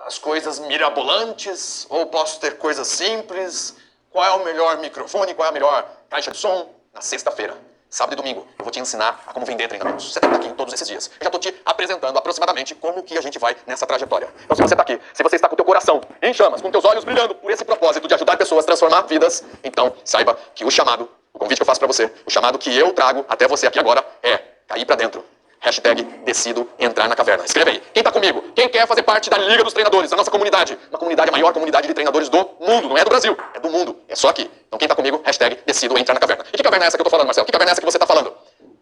as coisas mirabolantes? Ou posso ter coisas simples? Qual é o melhor microfone? Qual é a melhor caixa de som? Na sexta-feira, sábado e domingo, eu vou te ensinar a como vender treinamentos. Você tem que estar aqui todos esses dias. Eu já estou te apresentando aproximadamente como que a gente vai nessa trajetória. Então, se você está aqui, se você está com o teu coração em chamas, com teus olhos brilhando por esse propósito de ajudar pessoas a transformar vidas, então saiba que o chamado, o convite que eu faço para você, o chamado que eu trago até você aqui agora é cair para dentro. Hashtag decido entrar na caverna. Escreve aí. Quem tá comigo? Quem quer fazer parte da Liga dos Treinadores, da nossa comunidade? Uma comunidade, a maior comunidade de treinadores do mundo. Não é do Brasil, é do mundo. É só aqui. Então quem tá comigo? Hashtag decido entrar na caverna. E que caverna é essa que eu tô falando, Marcelo? Que caverna é essa que você tá falando?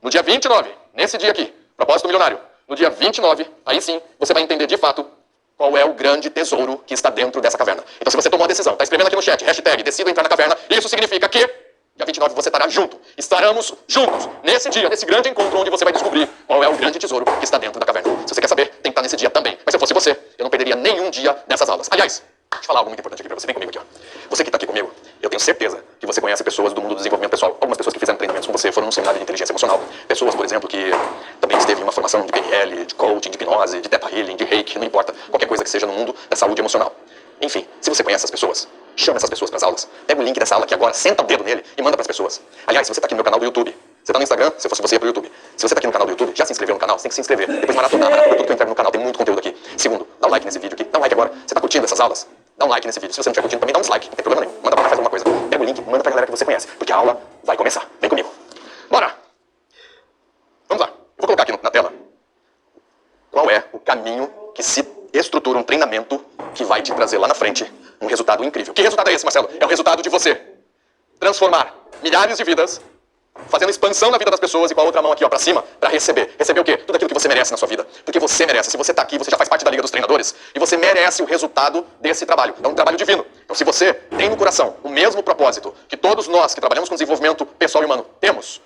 No dia 29, nesse dia aqui, propósito milionário. No dia 29, aí sim, você vai entender de fato qual é o grande tesouro que está dentro dessa caverna. Então se você tomou uma decisão, tá escrevendo aqui no chat, hashtag decido entrar na caverna, isso significa que dia 29 você estará junto. Estaremos juntos nesse dia, nesse grande encontro onde você vai descobrir qual é o grande tesouro que está dentro da caverna. Se você quer saber, tem que estar nesse dia também. Mas se eu fosse você, eu não perderia nenhum dia dessas aulas. Aliás, deixa eu falar algo muito importante aqui pra você. Vem comigo aqui, ó. Você que está aqui comigo, eu tenho certeza que você conhece pessoas do mundo do desenvolvimento pessoal. Algumas pessoas que fizeram treinamentos com você foram num seminário de inteligência emocional. Pessoas, por exemplo, que também esteve em uma formação de PNL, de coaching, de hipnose, de Theta Healing, de Reiki, não importa. Qualquer coisa que seja no mundo da saúde emocional. Enfim, se você conhece essas pessoas, chama essas pessoas para as aulas. Pega o link dessa aula aqui agora, senta o dedo nele e manda para as pessoas. Aliás, se você está aqui no meu canal do YouTube, você está no Instagram, se fosse você ia pro YouTube. Se você está aqui no canal do YouTube, já se inscreveu no canal, você tem que se inscrever. Depois maratonar tudo que eu entrego no canal, tem muito conteúdo aqui. Segundo, dá um like nesse vídeo aqui. Dá um like agora. Você está curtindo essas aulas? Dá um like nesse vídeo. Se você não estiver curtindo, também dá um dislike. Não tem problema nenhum. Manda pra cá, faz alguma coisa. Pega o link, manda pra galera que você conhece. Porque a aula vai começar. Vem comigo. Bora! Vamos lá. Eu vou colocar aqui na tela qual é o caminho que se estrutura um treinamento que vai te trazer lá na frente um resultado incrível. Que resultado é esse, Marcelo? É o resultado de você transformar milhares de vidas, fazendo expansão na vida das pessoas e com a outra mão aqui, ó, pra cima, pra receber. Receber o quê? Tudo aquilo que você merece na sua vida. Porque você merece. Se você tá aqui, você já faz parte da Liga dos Treinadores e você merece o resultado desse trabalho. É um trabalho divino. Então, se você tem no coração o mesmo propósito que todos nós que trabalhamos com desenvolvimento pessoal e humano temos,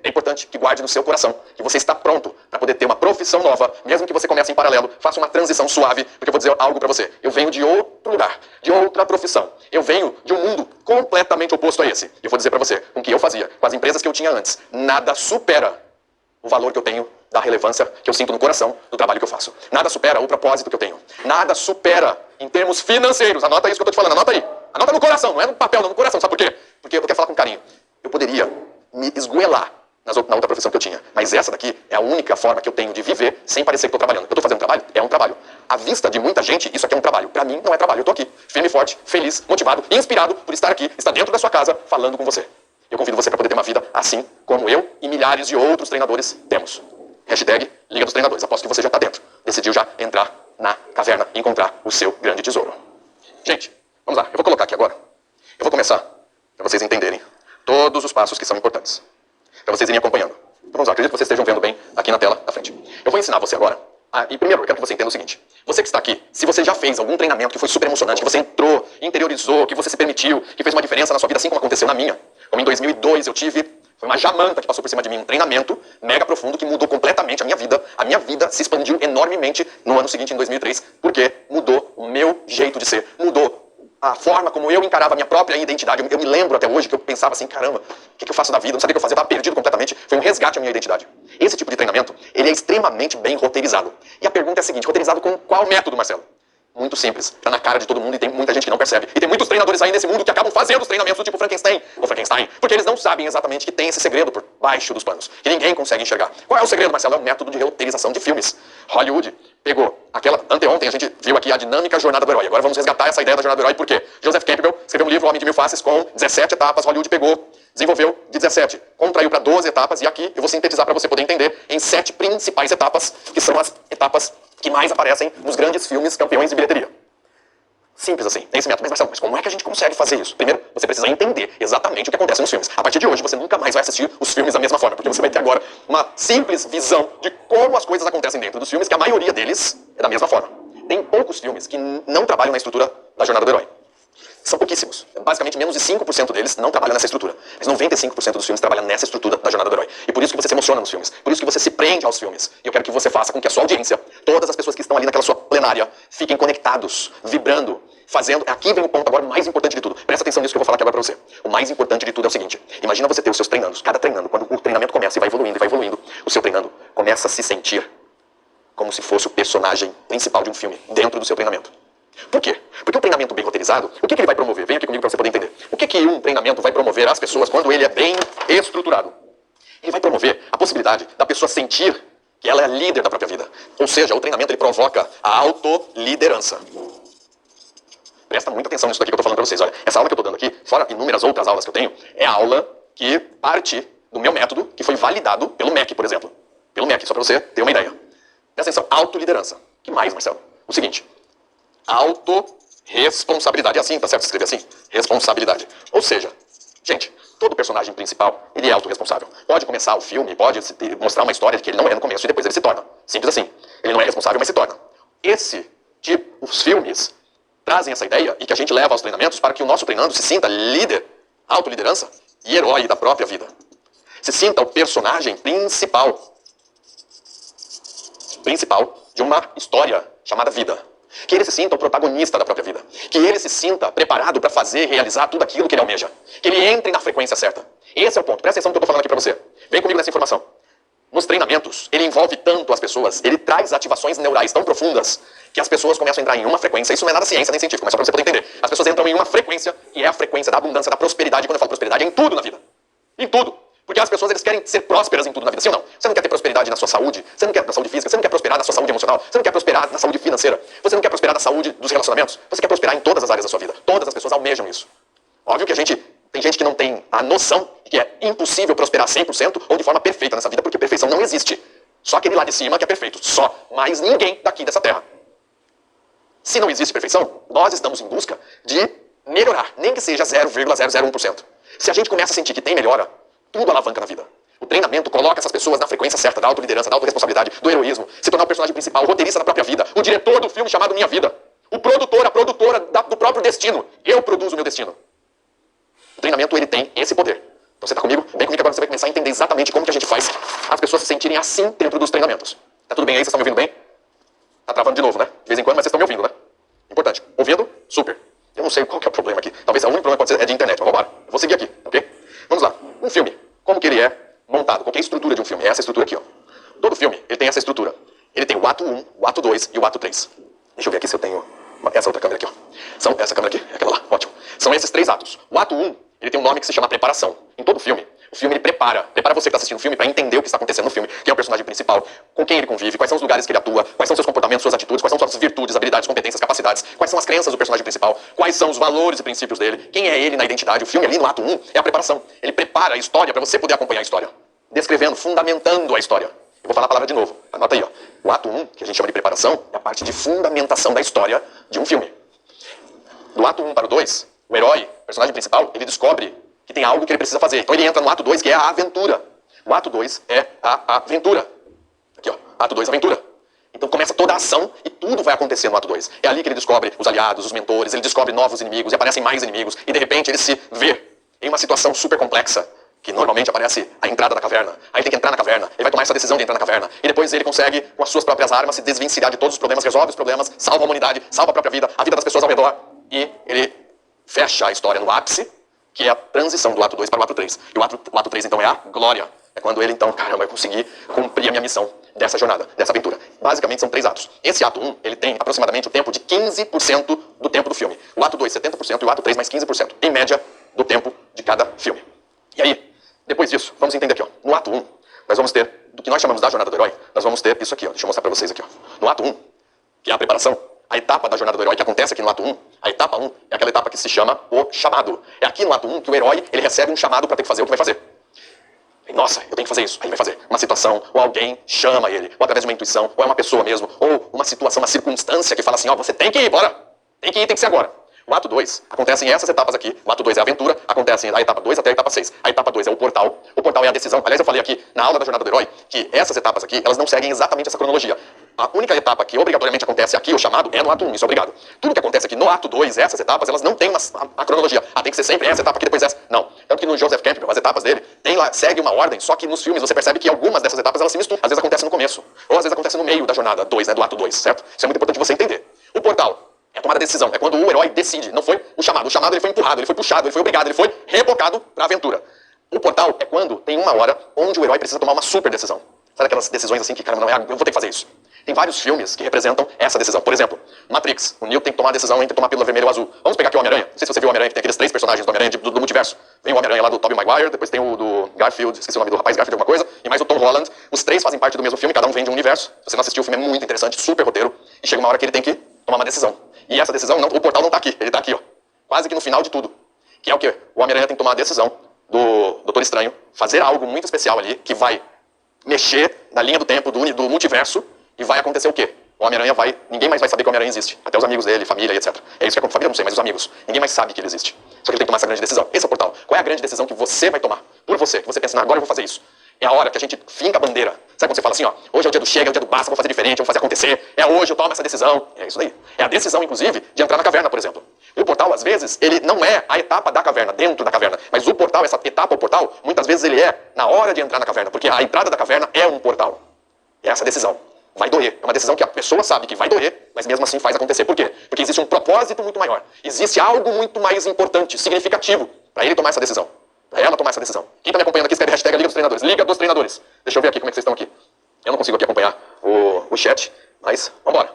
é importante que guarde no seu coração que você está pronto para poder ter uma profissão nova, mesmo que você comece em paralelo, faça uma transição suave, porque eu vou dizer algo para você. Eu venho de outro lugar, de outra profissão. Eu venho de um mundo completamente oposto a esse. Eu vou dizer para você, com o que eu fazia, com as empresas que eu tinha antes, nada supera o valor que eu tenho, da relevância que eu sinto no coração do trabalho que eu faço. Nada supera o propósito que eu tenho. Nada supera em termos financeiros. Anota isso que eu tô te falando, anota aí. Anota no coração, não é no papel, não, no coração. Sabe por quê? Porque eu quero falar com carinho. Eu poderia me esgoelar na outra profissão que eu tinha. Mas essa daqui é a única forma que eu tenho de viver sem parecer que estou trabalhando. Eu estou fazendo trabalho? É um trabalho. À vista de muita gente, isso aqui é um trabalho. Para mim, não é trabalho. Eu estou aqui, firme e forte, feliz, motivado e inspirado por estar aqui, estar dentro da sua casa, falando com você. Eu convido você para poder ter uma vida assim como eu e milhares de outros treinadores temos. Hashtag Liga dos Treinadores. Aposto que você já está dentro. Decidiu já entrar na caverna e encontrar o seu grande tesouro. Gente, vamos lá. Eu vou colocar aqui agora. Eu vou começar para vocês entenderem todos os passos que são importantes, para vocês irem acompanhando. Então vamos lá, acredito que vocês estejam vendo bem aqui na tela da frente. Eu vou ensinar você agora. E primeiro, eu quero que você entenda o seguinte. Você que está aqui, se você já fez algum treinamento que foi super emocionante, que você entrou, interiorizou, que você se permitiu, que fez uma diferença na sua vida, assim como aconteceu na minha. Como em 2002 eu tive, foi uma jamanta que passou por cima de mim, um treinamento mega profundo que mudou completamente a minha vida. A minha vida se expandiu enormemente no ano seguinte, em 2003, porque mudou o meu jeito de ser, mudou a forma como eu encarava a minha própria identidade. Eu me lembro até hoje que eu pensava assim, caramba, o que eu faço da vida? Eu não sabia o que eu fazia, eu estava perdido completamente. Foi um resgate à minha identidade. Esse tipo de treinamento, ele é extremamente bem roteirizado. E a pergunta é a seguinte, roteirizado com qual método, Marcelo? Muito simples, tá na cara de todo mundo e tem muita gente que não percebe. E tem muitos treinadores aí nesse mundo que acabam fazendo os treinamentos do tipo Frankenstein, porque eles não sabem exatamente que tem esse segredo por baixo dos panos, que ninguém consegue enxergar. Qual é o segredo, Marcelo? É um método de roteirização de filmes. Hollywood pegou anteontem a gente viu aqui a dinâmica jornada do herói. Agora vamos resgatar essa ideia da jornada do herói, por quê? Joseph Campbell escreveu um livro, O Homem de Mil Faces, com 17 etapas. Hollywood pegou, desenvolveu de 17, contraiu para 12 etapas, e aqui eu vou sintetizar para você poder entender em 7 principais etapas, que são as etapas que mais aparecem nos grandes filmes campeões de bilheteria. Simples assim, tem esse método. Mas Marcelo, como é que a gente consegue fazer isso? Primeiro, você precisa entender exatamente o que acontece nos filmes. A partir de hoje, você nunca mais vai assistir os filmes da mesma forma, porque você vai ter agora uma simples visão de como as coisas acontecem dentro dos filmes, que a maioria deles é da mesma forma. Tem poucos filmes que não trabalham na estrutura da jornada do herói. São pouquíssimos. Basicamente, menos de 5% deles não trabalham nessa estrutura. Mas 95% dos filmes trabalham nessa estrutura da jornada do herói. E por isso que você se emociona nos filmes. Por isso que você se prende aos filmes. E eu quero que você faça com que a sua audiência, todas as pessoas que estão ali naquela sua plenária, fiquem conectados, vibrando, fazendo... Aqui vem o ponto agora mais importante de tudo. Presta atenção nisso que eu vou falar aqui agora pra você. O mais importante de tudo é o seguinte. Imagina você ter os seus treinandos. Cada treinando, quando o treinamento começa e vai evoluindo, o seu treinando começa a se sentir como se fosse o personagem principal de um filme dentro do seu treinamento. Por quê? Porque um treinamento bem roteirizado, o que ele vai promover? Vem aqui comigo para você poder entender. O que um treinamento vai promover às pessoas quando ele é bem estruturado? Ele vai promover a possibilidade da pessoa sentir que ela é líder da própria vida. Ou seja, o treinamento ele provoca a autoliderança. Presta muita atenção nisso daqui que eu estou falando para vocês. Olha, essa aula que eu estou dando aqui, fora inúmeras outras aulas que eu tenho, é a aula que parte do meu método, que foi validado pelo MEC, por exemplo. Pelo MEC, só para você ter uma ideia. Presta atenção, autoliderança. O que mais, Marcelo? O seguinte, autorresponsabilidade. É assim, tá certo escrever assim? Responsabilidade. Ou seja, gente, todo personagem principal, ele é autorresponsável. Pode começar o filme, pode mostrar uma história de que ele não é no começo e depois ele se torna. Simples assim. Ele não é responsável, mas se torna. Os filmes trazem essa ideia e que a gente leva aos treinamentos para que o nosso treinando se sinta líder, autoliderança e herói da própria vida. Se sinta o personagem principal de uma história chamada vida. Que ele se sinta o protagonista da própria vida. Que ele se sinta preparado para fazer e realizar tudo aquilo que ele almeja. Que ele entre na frequência certa. Esse é o ponto. Presta atenção no que eu estou falando aqui para você. Vem comigo nessa informação. Nos treinamentos, ele envolve tanto as pessoas, ele traz ativações neurais tão profundas que as pessoas começam a entrar em uma frequência. Isso não é nada ciência nem científico, mas só para você poder entender. As pessoas entram em uma frequência que é a frequência da abundância, da prosperidade. Quando eu falo prosperidade, é em tudo na vida. Em tudo. Porque as pessoas eles querem ser prósperas em tudo na vida, sim ou não? Você não quer ter prosperidade na sua saúde, você não quer na saúde física, você não quer prosperar na sua saúde emocional, você não quer prosperar na saúde financeira, você não quer prosperar na saúde dos relacionamentos, você quer prosperar em todas as áreas da sua vida. Todas as pessoas almejam isso. Óbvio que tem gente que não tem a noção de que é impossível prosperar 100% ou de forma perfeita nessa vida, porque perfeição não existe. Só aquele lá de cima que é perfeito. Só. Mais ninguém daqui dessa terra. Se não existe perfeição, nós estamos em busca de melhorar, nem que seja 0,001%. Se a gente começa a sentir que tem melhora, tudo alavanca na vida. O treinamento coloca essas pessoas na frequência certa da autoliderança, da autorresponsabilidade, do heroísmo, se tornar o personagem principal, o roteirista da própria vida, o diretor do filme chamado Minha Vida, o produtor, a produtora do próprio destino. Eu produzo o meu destino. O treinamento, ele tem esse poder. Então você está comigo? Vem comigo que agora você vai começar a entender exatamente como que a gente faz as pessoas se sentirem assim dentro dos treinamentos. Tá tudo bem aí? Vocês estão me ouvindo bem? Tá travando de novo, né? De vez em quando, mas vocês estão me ouvindo, né? Importante. Ouvindo? Super. Eu não sei qual que é o problema aqui. Talvez o único problema pode ser de internet, mas vamos embora. Eu vou seguir aqui, ok? Vamos lá. Um filme. Como que ele é montado? Qual que é a estrutura de um filme? É essa estrutura aqui, ó. Todo filme, ele tem essa estrutura. Ele tem o ato 1, o ato 2 e o ato 3. Deixa eu ver aqui se eu tenho essa outra câmera aqui, ó. Essa câmera aqui, aquela lá, ótimo. São esses 3 atos. O ato 1, ele tem um nome que se chama preparação. Em todo filme, o filme ele prepara você que está assistindo o filme para entender o que está acontecendo no filme, quem é o personagem principal, com quem ele convive, quais são os lugares que ele atua, quais são seus comportamentos, suas atitudes, quais são suas virtudes, habilidades, competências, capacidades, quais são as crenças do personagem principal, quais são os valores e princípios dele, quem é ele na identidade. O filme ali no ato 1 é a preparação. Ele prepara a história para você poder acompanhar a história, descrevendo, fundamentando a história. Eu vou falar a palavra de novo. Anota aí, ó. O ato 1, que a gente chama de preparação, é a parte de fundamentação da história de um filme. Do ato 1 para o 2, o herói, o personagem principal, ele descobre que tem algo que ele precisa fazer. Então ele entra no ato 2, que é a aventura. O ato 2 é a aventura. Aqui, ó. Ato 2, aventura. Então começa toda a ação e tudo vai acontecer no ato 2. É ali que ele descobre os aliados, os mentores, ele descobre novos inimigos e aparecem mais inimigos. E de repente ele se vê em uma situação super complexa, que normalmente aparece a entrada da caverna. Aí ele tem que entrar na caverna, ele vai tomar essa decisão de entrar na caverna. E depois ele consegue, com as suas próprias armas, se desvencilhar de todos os problemas, resolve os problemas, salva a humanidade, salva a própria vida, a vida das pessoas ao redor. E ele fecha a história no ápice, que é a transição do ato 2 para o ato 3. E o ato 3, então, é a glória. É quando ele, então, caramba, eu consegui cumprir a minha missão dessa jornada, dessa aventura. Basicamente, são 3 atos. Esse ato 1, ele tem aproximadamente o tempo de 15% do tempo do filme. O ato 2, 70%, e o ato 3, mais 15%. Em média, do tempo de cada filme. E aí, depois disso, vamos entender aqui, ó. No ato 1, nós vamos ter, do que nós chamamos da jornada do herói, nós vamos ter isso aqui, ó. Deixa eu mostrar pra vocês aqui, ó. No ato 1, que é a preparação, a etapa da jornada do herói que acontece aqui no ato 1, a etapa 1 é aquela etapa que se chama o chamado. É aqui no ato 1 que o herói, ele recebe um chamado para ter que fazer o que vai fazer. E, nossa, eu tenho que fazer isso. Aí ele vai fazer uma situação, ou alguém chama ele, ou através de uma intuição, ou é uma pessoa mesmo, ou uma situação, uma circunstância que fala assim, ó, você tem que ir, bora. Tem que ir, tem que ser agora. O ato 2, acontecem essas etapas aqui. O ato 2 é a aventura, acontecem a etapa 2 até a etapa 6. A etapa 2 é o portal. O portal é a decisão. Aliás, eu falei aqui na aula da jornada do herói que essas etapas aqui, elas não seguem exatamente essa cronologia. A única etapa que obrigatoriamente acontece aqui, o chamado, é no ato 1, isso é obrigado. Tudo que acontece aqui no ato 2, essas etapas, elas não têm a cronologia. Ah, tem que ser sempre essa etapa aqui, depois essa. Não. Tanto que no Joseph Campbell, as etapas dele, segue uma ordem, só que nos filmes você percebe que algumas dessas etapas, elas se misturam. Às vezes acontece no começo, ou às vezes acontece no meio da jornada 2, né, do ato 2, certo? Isso é muito importante você entender. O portal é tomar a decisão, é quando o herói decide, não foi o chamado. O chamado ele foi empurrado, ele foi puxado, ele foi obrigado, ele foi rebocado para a aventura. O portal é quando tem uma hora onde o herói precisa tomar uma super decisão. Sabe aquelas decisões assim que, caramba, não é, eu vou ter que fazer isso. Tem vários filmes que representam essa decisão. Por exemplo, Matrix. O Neo tem que tomar a decisão entre tomar a pílula vermelha ou azul. Vamos pegar aqui o Homem-Aranha. Não sei se você viu o Homem-Aranha, que tem aqueles 3 personagens do Homem-Aranha do multiverso. Vem o Homem-Aranha lá do Tobey Maguire, depois tem o do Garfield, esqueci o nome do rapaz, Garfield alguma coisa, e mais o Tom Holland. Os 3 fazem parte do mesmo filme, cada um vem de um universo. Se você não assistiu, o filme é muito interessante, super roteiro. E chega uma hora que ele tem que tomar uma decisão. E essa decisão, não, o portal não tá aqui, ele tá aqui, ó. Quase que no final de tudo. Que é o quê? O Homem-Aranha tem que tomar a decisão do Doutor Estranho, fazer algo muito especial ali, que vai mexer na linha do tempo do multiverso, e vai acontecer o quê? O Homem-Aranha vai... Ninguém mais vai saber que o Homem-Aranha existe. Até os amigos dele, família e etc. É isso que é com família, não sei, mas os amigos. Ninguém mais sabe que ele existe. Só que ele tem que tomar essa grande decisão. Esse é o portal. Qual é a grande decisão que você vai tomar? Por você. Que você pensa, agora eu vou fazer isso. É a hora que a gente finca a bandeira. Sabe quando você fala assim, ó, hoje é o dia do chega, é o dia do basta, vou fazer diferente, vou fazer acontecer. É hoje, eu tomo essa decisão. É isso daí. É a decisão, inclusive, de entrar na caverna, por exemplo. O portal, às vezes, ele não é a etapa da caverna, dentro da caverna. Mas o portal, essa etapa, o portal, muitas vezes ele é na hora de entrar na caverna. Porque a entrada da caverna é um portal. É essa decisão. Vai doer. É uma decisão que a pessoa sabe que vai doer, mas mesmo assim faz acontecer. Por quê? Porque existe um propósito muito maior. Existe algo muito mais importante, significativo, para ele tomar essa decisão. Para ela tomar essa decisão. Quem está me acompanhando aqui, escreve hashtag Liga dos Treinadores. Liga dos Treinadores. Deixa eu ver aqui como é que vocês estão aqui. Eu não consigo aqui acompanhar o chat, mas vamos embora.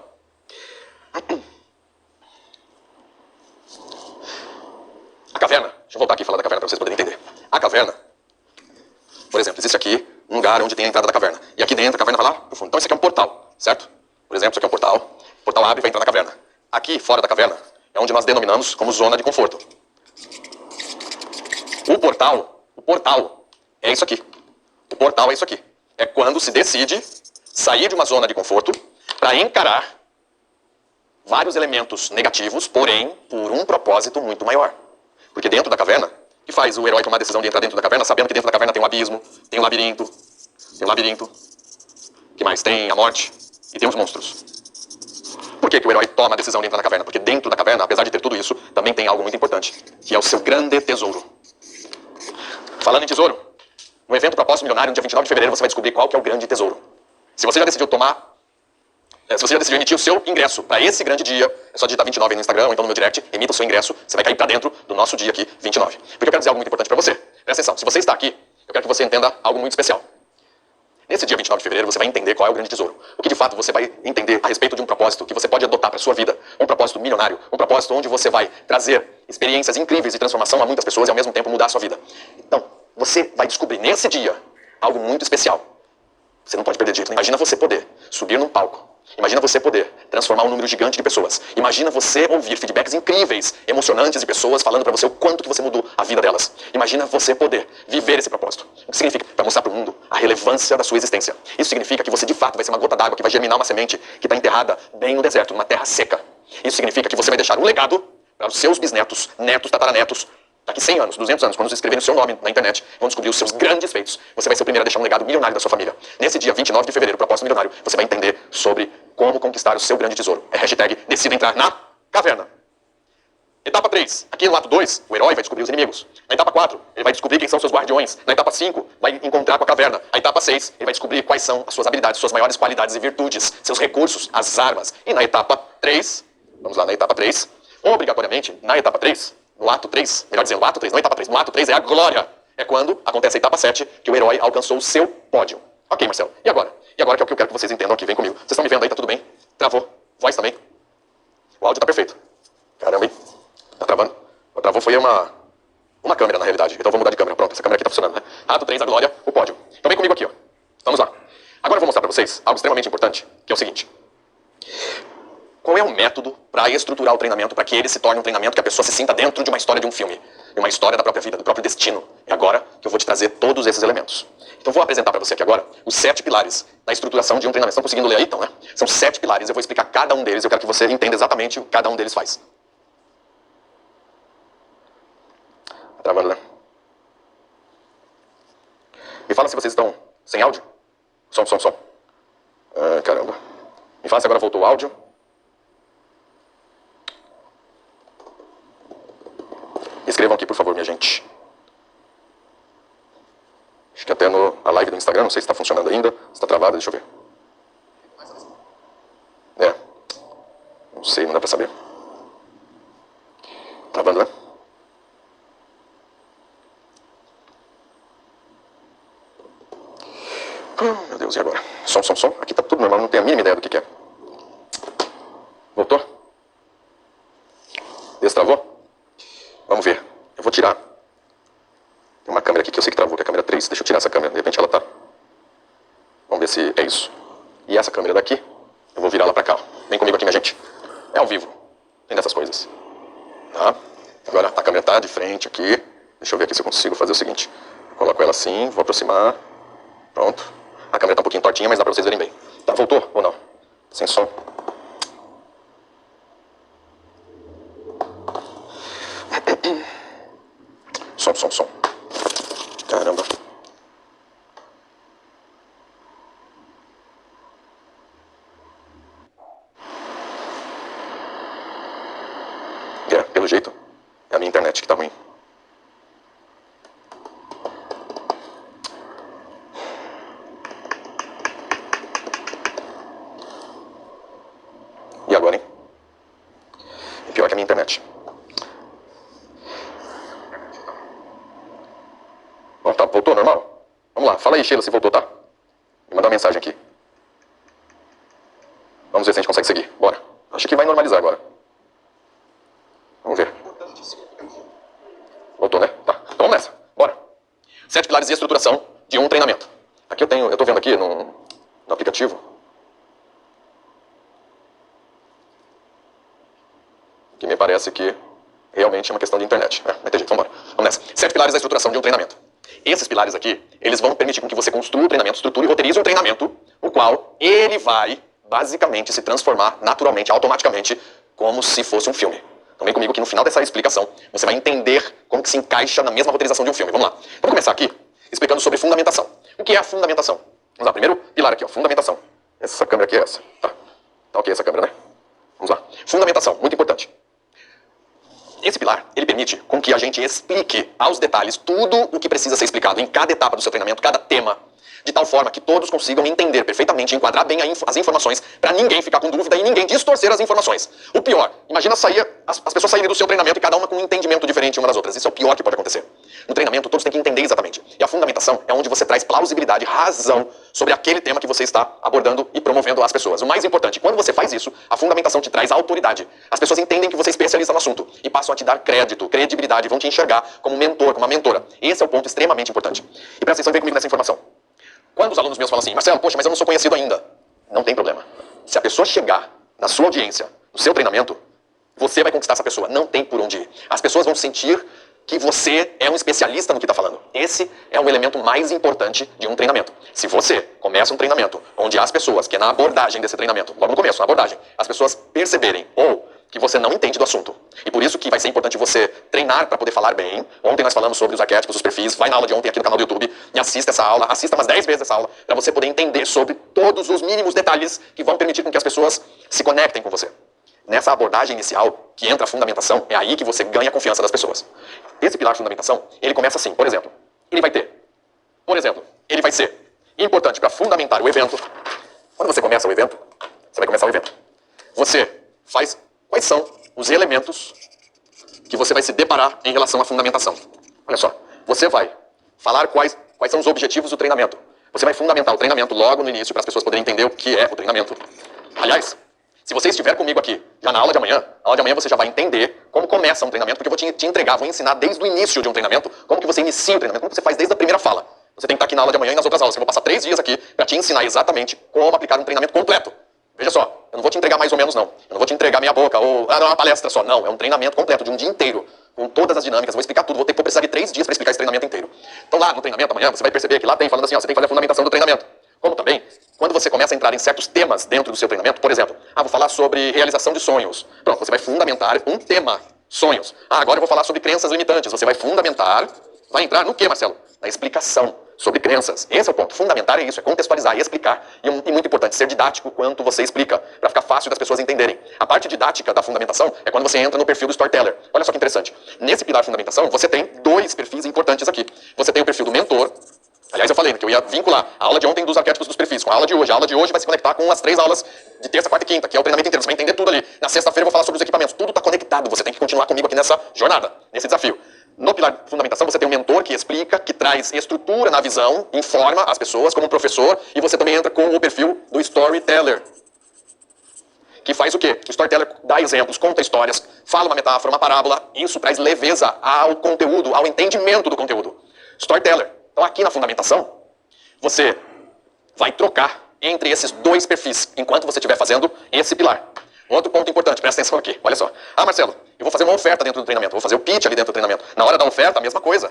A caverna. Deixa eu voltar aqui e falar da caverna para vocês poderem entender. A caverna, por exemplo, existe aqui um lugar onde tem a entrada da caverna. E aqui dentro a caverna vai lá pro fundo. Então isso aqui é um portal, certo? Por exemplo, isso aqui é um portal. O portal abre e vai entrar na caverna. Aqui, fora da caverna, é onde nós denominamos como zona de conforto. O portal é isso aqui. O portal é isso aqui. É quando se decide sair de uma zona de conforto para encarar vários elementos negativos, porém por um propósito muito maior. Porque dentro da caverna, que faz o herói tomar a decisão de entrar dentro da caverna, sabendo que dentro da caverna tem um abismo, tem um labirinto, que mais? Tem a morte e tem os monstros. Por que o herói toma a decisão de entrar na caverna? Porque dentro da caverna, apesar de ter tudo isso, também tem algo muito importante, que é o seu grande tesouro. Falando em tesouro, no evento Propósito Milionário, no dia 29 de fevereiro, você vai descobrir qual que é o grande tesouro. Se você já decidiu se você já decidiu emitir o seu ingresso para esse grande dia, é só digitar 29 aí no Instagram ou então no meu direct, emita o seu ingresso, você vai cair para dentro do nosso dia aqui, 29. Porque eu quero dizer algo muito importante para você. Presta atenção, se você está aqui, eu quero que você entenda algo muito especial. Nesse dia 29 de fevereiro, você vai entender qual é o grande tesouro. O que de fato você vai entender a respeito de um propósito que você pode adotar para a sua vida. Um propósito milionário, um propósito onde você vai trazer experiências incríveis de transformação a muitas pessoas e ao mesmo tempo mudar a sua vida. Então, você vai descobrir nesse dia algo muito especial. Você não pode perder de jeito. Imagina você poder subir num palco. Imagina você poder transformar um número gigante de pessoas. Imagina você ouvir feedbacks incríveis, emocionantes de pessoas falando pra você o quanto que você mudou a vida delas. Imagina você poder viver esse propósito. O que significa? Para mostrar pro mundo a relevância da sua existência. Isso significa que você de fato vai ser uma gota d'água que vai germinar uma semente que está enterrada bem no deserto, numa terra seca. Isso significa que você vai deixar um legado para os seus bisnetos, netos, tataranetos. Daqui 100 anos, 200 anos, quando vocês escreverem o seu nome na internet, vão descobrir os seus grandes feitos. Você vai ser o primeiro a deixar um legado milionário da sua família. Nesse dia 29 de fevereiro, propósito milionário, você vai entender sobre como conquistar o seu grande tesouro. É hashtag decida entrar na caverna. Etapa 3. Aqui no ato 2, o herói vai descobrir os inimigos. Na etapa 4, ele vai descobrir quem são seus guardiões. Na etapa 5, vai encontrar com a caverna. A etapa 6, ele vai descobrir quais são as suas habilidades, suas maiores qualidades e virtudes, seus recursos, as armas. E na etapa 3, vamos lá, na etapa 3, obrigatoriamente, na etapa 3, no ato 3, melhor dizendo, no ato 3, não etapa 3, no ato 3 é a glória. É quando acontece a etapa 7, que o herói alcançou o seu pódio. Ok, Marcelo, e agora? E agora que é o que eu quero que vocês entendam aqui, vem comigo. Vocês estão me vendo aí, tá tudo bem? Travou. Voz também. O áudio tá perfeito. Caramba, hein? Tá travando. O travou foi uma câmera, na realidade. Então vou mudar de câmera. Pronto, essa câmera aqui tá funcionando, né? Ato 3, a glória, o pódio. Então vem comigo aqui, ó. Vamos lá. Agora eu vou mostrar pra vocês algo extremamente importante, que é o seguinte. Qual é o método para estruturar o treinamento para que ele se torne um treinamento que a pessoa se sinta dentro de uma história de um filme, de uma história da própria vida, do próprio destino? É agora que eu vou te trazer todos esses elementos. Então vou apresentar para você aqui agora os 7 pilares da estruturação de um treinamento. Estão conseguindo ler aí, então, né? São 7 pilares, eu vou explicar cada um deles, eu quero que você entenda exatamente o que cada um deles faz. Tá travando, né? Me fala se vocês estão sem áudio. Som. Caramba. Me fala se agora voltou o áudio. Escrevam aqui, por favor, minha gente. Acho que até a live do Instagram, não sei se está funcionando ainda, se está travada, deixa eu ver. É. Não sei, não dá pra saber. Travando, né? Meu Deus, e agora? Som. Aqui tá tudo normal, não tenho a mínima ideia do que é. Voltou? Destravou? Vamos ver. Eu vou tirar. Tem uma câmera aqui que eu sei que travou, que é a câmera 3. Deixa eu tirar essa câmera, de repente ela tá. Vamos ver se é isso. E essa câmera daqui, eu vou virar ela pra cá. Vem comigo aqui, minha gente. É ao vivo. Tem dessas coisas. Tá? Agora a câmera tá de frente aqui. Deixa eu ver aqui se eu consigo fazer o seguinte. Eu coloco ela assim, vou aproximar. Pronto. A câmera tá um pouquinho tortinha, mas dá pra vocês verem bem. Tá, voltou ou não? Sem som. Som. Caramba. Pelo jeito, é a minha internet que tá ruim. E agora, hein? É pior que a minha internet. Bom, tá, voltou normal? Vamos lá, fala aí, Sheila, se voltou, tá? Me manda uma mensagem aqui. Vamos ver se a gente consegue seguir. Bora. Acho que vai normalizar agora. Vamos ver. Voltou, né? Tá. Então vamos nessa. Bora. 7 pilares de estruturação de um treinamento. Aqui eu tô vendo aqui no aplicativo. Que me parece que realmente é uma questão de internet. Não tem jeito, vamos embora. Vamos nessa. 7 pilares da estruturação de um treinamento. Esses pilares aqui, eles vão permitir com que você construa o treinamento, estruture e roteirize um treinamento, o qual ele vai, basicamente, se transformar naturalmente, automaticamente, como se fosse um filme. Então vem comigo que no final dessa explicação, você vai entender como que se encaixa na mesma roteirização de um filme. Vamos lá. Vamos começar aqui explicando sobre fundamentação. O que é a fundamentação? Vamos lá, primeiro pilar aqui, ó, fundamentação. Essa câmera aqui é essa. Tá ok essa câmera, né? Vamos lá. Fundamentação, muito importante. Esse pilar, ele permite com que a gente explique aos detalhes tudo o que precisa ser explicado em cada etapa do seu treinamento, cada tema, de tal forma que todos consigam entender perfeitamente, enquadrar bem as informações, para ninguém ficar com dúvida e ninguém distorcer as informações. O pior, imagina as pessoas saírem do seu treinamento e cada uma com um entendimento diferente uma das outras. Isso é o pior que pode acontecer. No treinamento, todos têm que entender exatamente. E a fundamentação é onde você traz plausibilidade, razão sobre aquele tema que você está abordando e promovendo às pessoas. O mais importante, quando você faz isso, a fundamentação te traz autoridade. As pessoas entendem que você é especialista no assunto e passam a te dar crédito, credibilidade, vão te enxergar como mentor, como uma mentora. Esse é o ponto extremamente importante. E presta atenção, vem comigo nessa informação. Quando os alunos meus falam assim, Marcelo, poxa, mas eu não sou conhecido ainda. Não tem problema. Se a pessoa chegar na sua audiência, no seu treinamento, você vai conquistar essa pessoa. Não tem por onde ir. As pessoas vão sentir que você é um especialista no que está falando. Esse é o elemento mais importante de um treinamento. Se você começa um treinamento onde as pessoas, que é na abordagem desse treinamento, logo no começo, na abordagem, as pessoas perceberem ou que você não entende do assunto. E por isso que vai ser importante você treinar para poder falar bem. Ontem nós falamos sobre os arquétipos, os perfis. Vai na aula de ontem aqui no canal do YouTube e assista essa aula. Assista umas 10 vezes essa aula para você poder entender sobre todos os mínimos detalhes que vão permitir com que as pessoas se conectem com você. Nessa abordagem inicial, que entra a fundamentação, é aí que você ganha a confiança das pessoas. Esse pilar de fundamentação, ele começa assim, por exemplo, ele vai ser importante para fundamentar o evento. Quando você começa o evento, você vai começar o evento. Você faz quais são os elementos que você vai se deparar em relação à fundamentação. Olha só, você vai falar quais são os objetivos do treinamento. Você vai fundamentar o treinamento logo no início para as pessoas poderem entender o que é o treinamento. Aliás, se você estiver comigo aqui, já na aula de amanhã você já vai entender como começa um treinamento, porque eu vou te entregar, vou ensinar desde o início de um treinamento, como que você inicia o treinamento, como que você faz desde a primeira fala. Você tem que estar aqui na aula de amanhã e nas outras aulas. Eu vou passar 3 dias aqui para te ensinar exatamente como aplicar um treinamento completo. Veja só, eu não vou te entregar mais ou menos não. Eu não vou te entregar meia boca ou não, uma palestra só. Não, é um treinamento completo de um dia inteiro, com todas as dinâmicas. Vou explicar tudo, vou precisar de 3 dias para explicar esse treinamento inteiro. Então lá no treinamento amanhã, você vai perceber que lá tem falando assim, ó, você tem que fazer a fundamentação do treinamento. Como também, quando você começa a entrar em certos temas dentro do seu treinamento, por exemplo, vou falar sobre realização de sonhos. Pronto, você vai fundamentar um tema, sonhos. Agora eu vou falar sobre crenças limitantes. Você vai fundamentar, vai entrar no quê, Marcelo? Na explicação sobre crenças. Esse é o ponto. Fundamentar é isso, é contextualizar e explicar. E muito importante, ser didático quanto você explica, para ficar fácil das pessoas entenderem. A parte didática da fundamentação é quando você entra no perfil do storyteller. Olha só que interessante. Nesse pilar de fundamentação, você tem 2 perfis importantes aqui. Você tem o perfil do mentor. Aliás, eu falei que eu ia vincular a aula de ontem dos arquétipos dos perfis com a aula de hoje. A aula de hoje vai se conectar com as 3 aulas de terça, quarta e quinta, que é o treinamento inteiro. Você vai entender tudo ali. Na sexta-feira eu vou falar sobre os equipamentos. Tudo está conectado. Você tem que continuar comigo aqui nessa jornada, nesse desafio. No pilar de fundamentação, você tem um mentor que explica, que traz estrutura na visão, informa as pessoas como um professor, e você também entra com o perfil do storyteller, que faz o quê? O storyteller dá exemplos, conta histórias, fala uma metáfora, uma parábola. Isso traz leveza ao conteúdo, ao entendimento do conteúdo. Storyteller. Então aqui na fundamentação, você vai trocar entre esses dois perfis, enquanto você estiver fazendo esse pilar. Outro ponto importante, presta atenção aqui, olha só. Ah, Marcelo, eu vou fazer uma oferta dentro do treinamento, vou fazer o pitch ali dentro do treinamento. Na hora da oferta, a mesma coisa.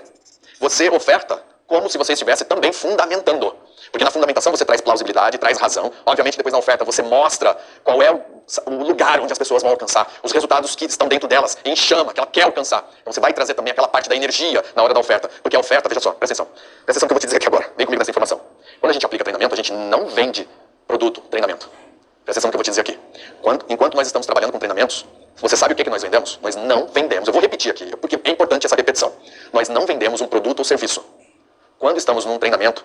Você oferta como se você estivesse também fundamentando. Porque na fundamentação você traz plausibilidade, traz razão. Obviamente, depois na oferta você mostra qual é o lugar onde as pessoas vão alcançar, os resultados que estão dentro delas, em chama, que ela quer alcançar. Então você vai trazer também aquela parte da energia na hora da oferta. Porque a oferta, veja só, presta atenção. Presta atenção que eu vou te dizer aqui agora. Vem comigo nessa informação. Quando a gente aplica treinamento, a gente não vende produto, treinamento. Presta atenção no que eu vou te dizer aqui. Enquanto nós estamos trabalhando com treinamentos, você sabe o que nós vendemos? Nós não vendemos. Eu vou repetir aqui, porque é importante essa repetição. Nós não vendemos um produto ou serviço. Quando estamos num treinamento,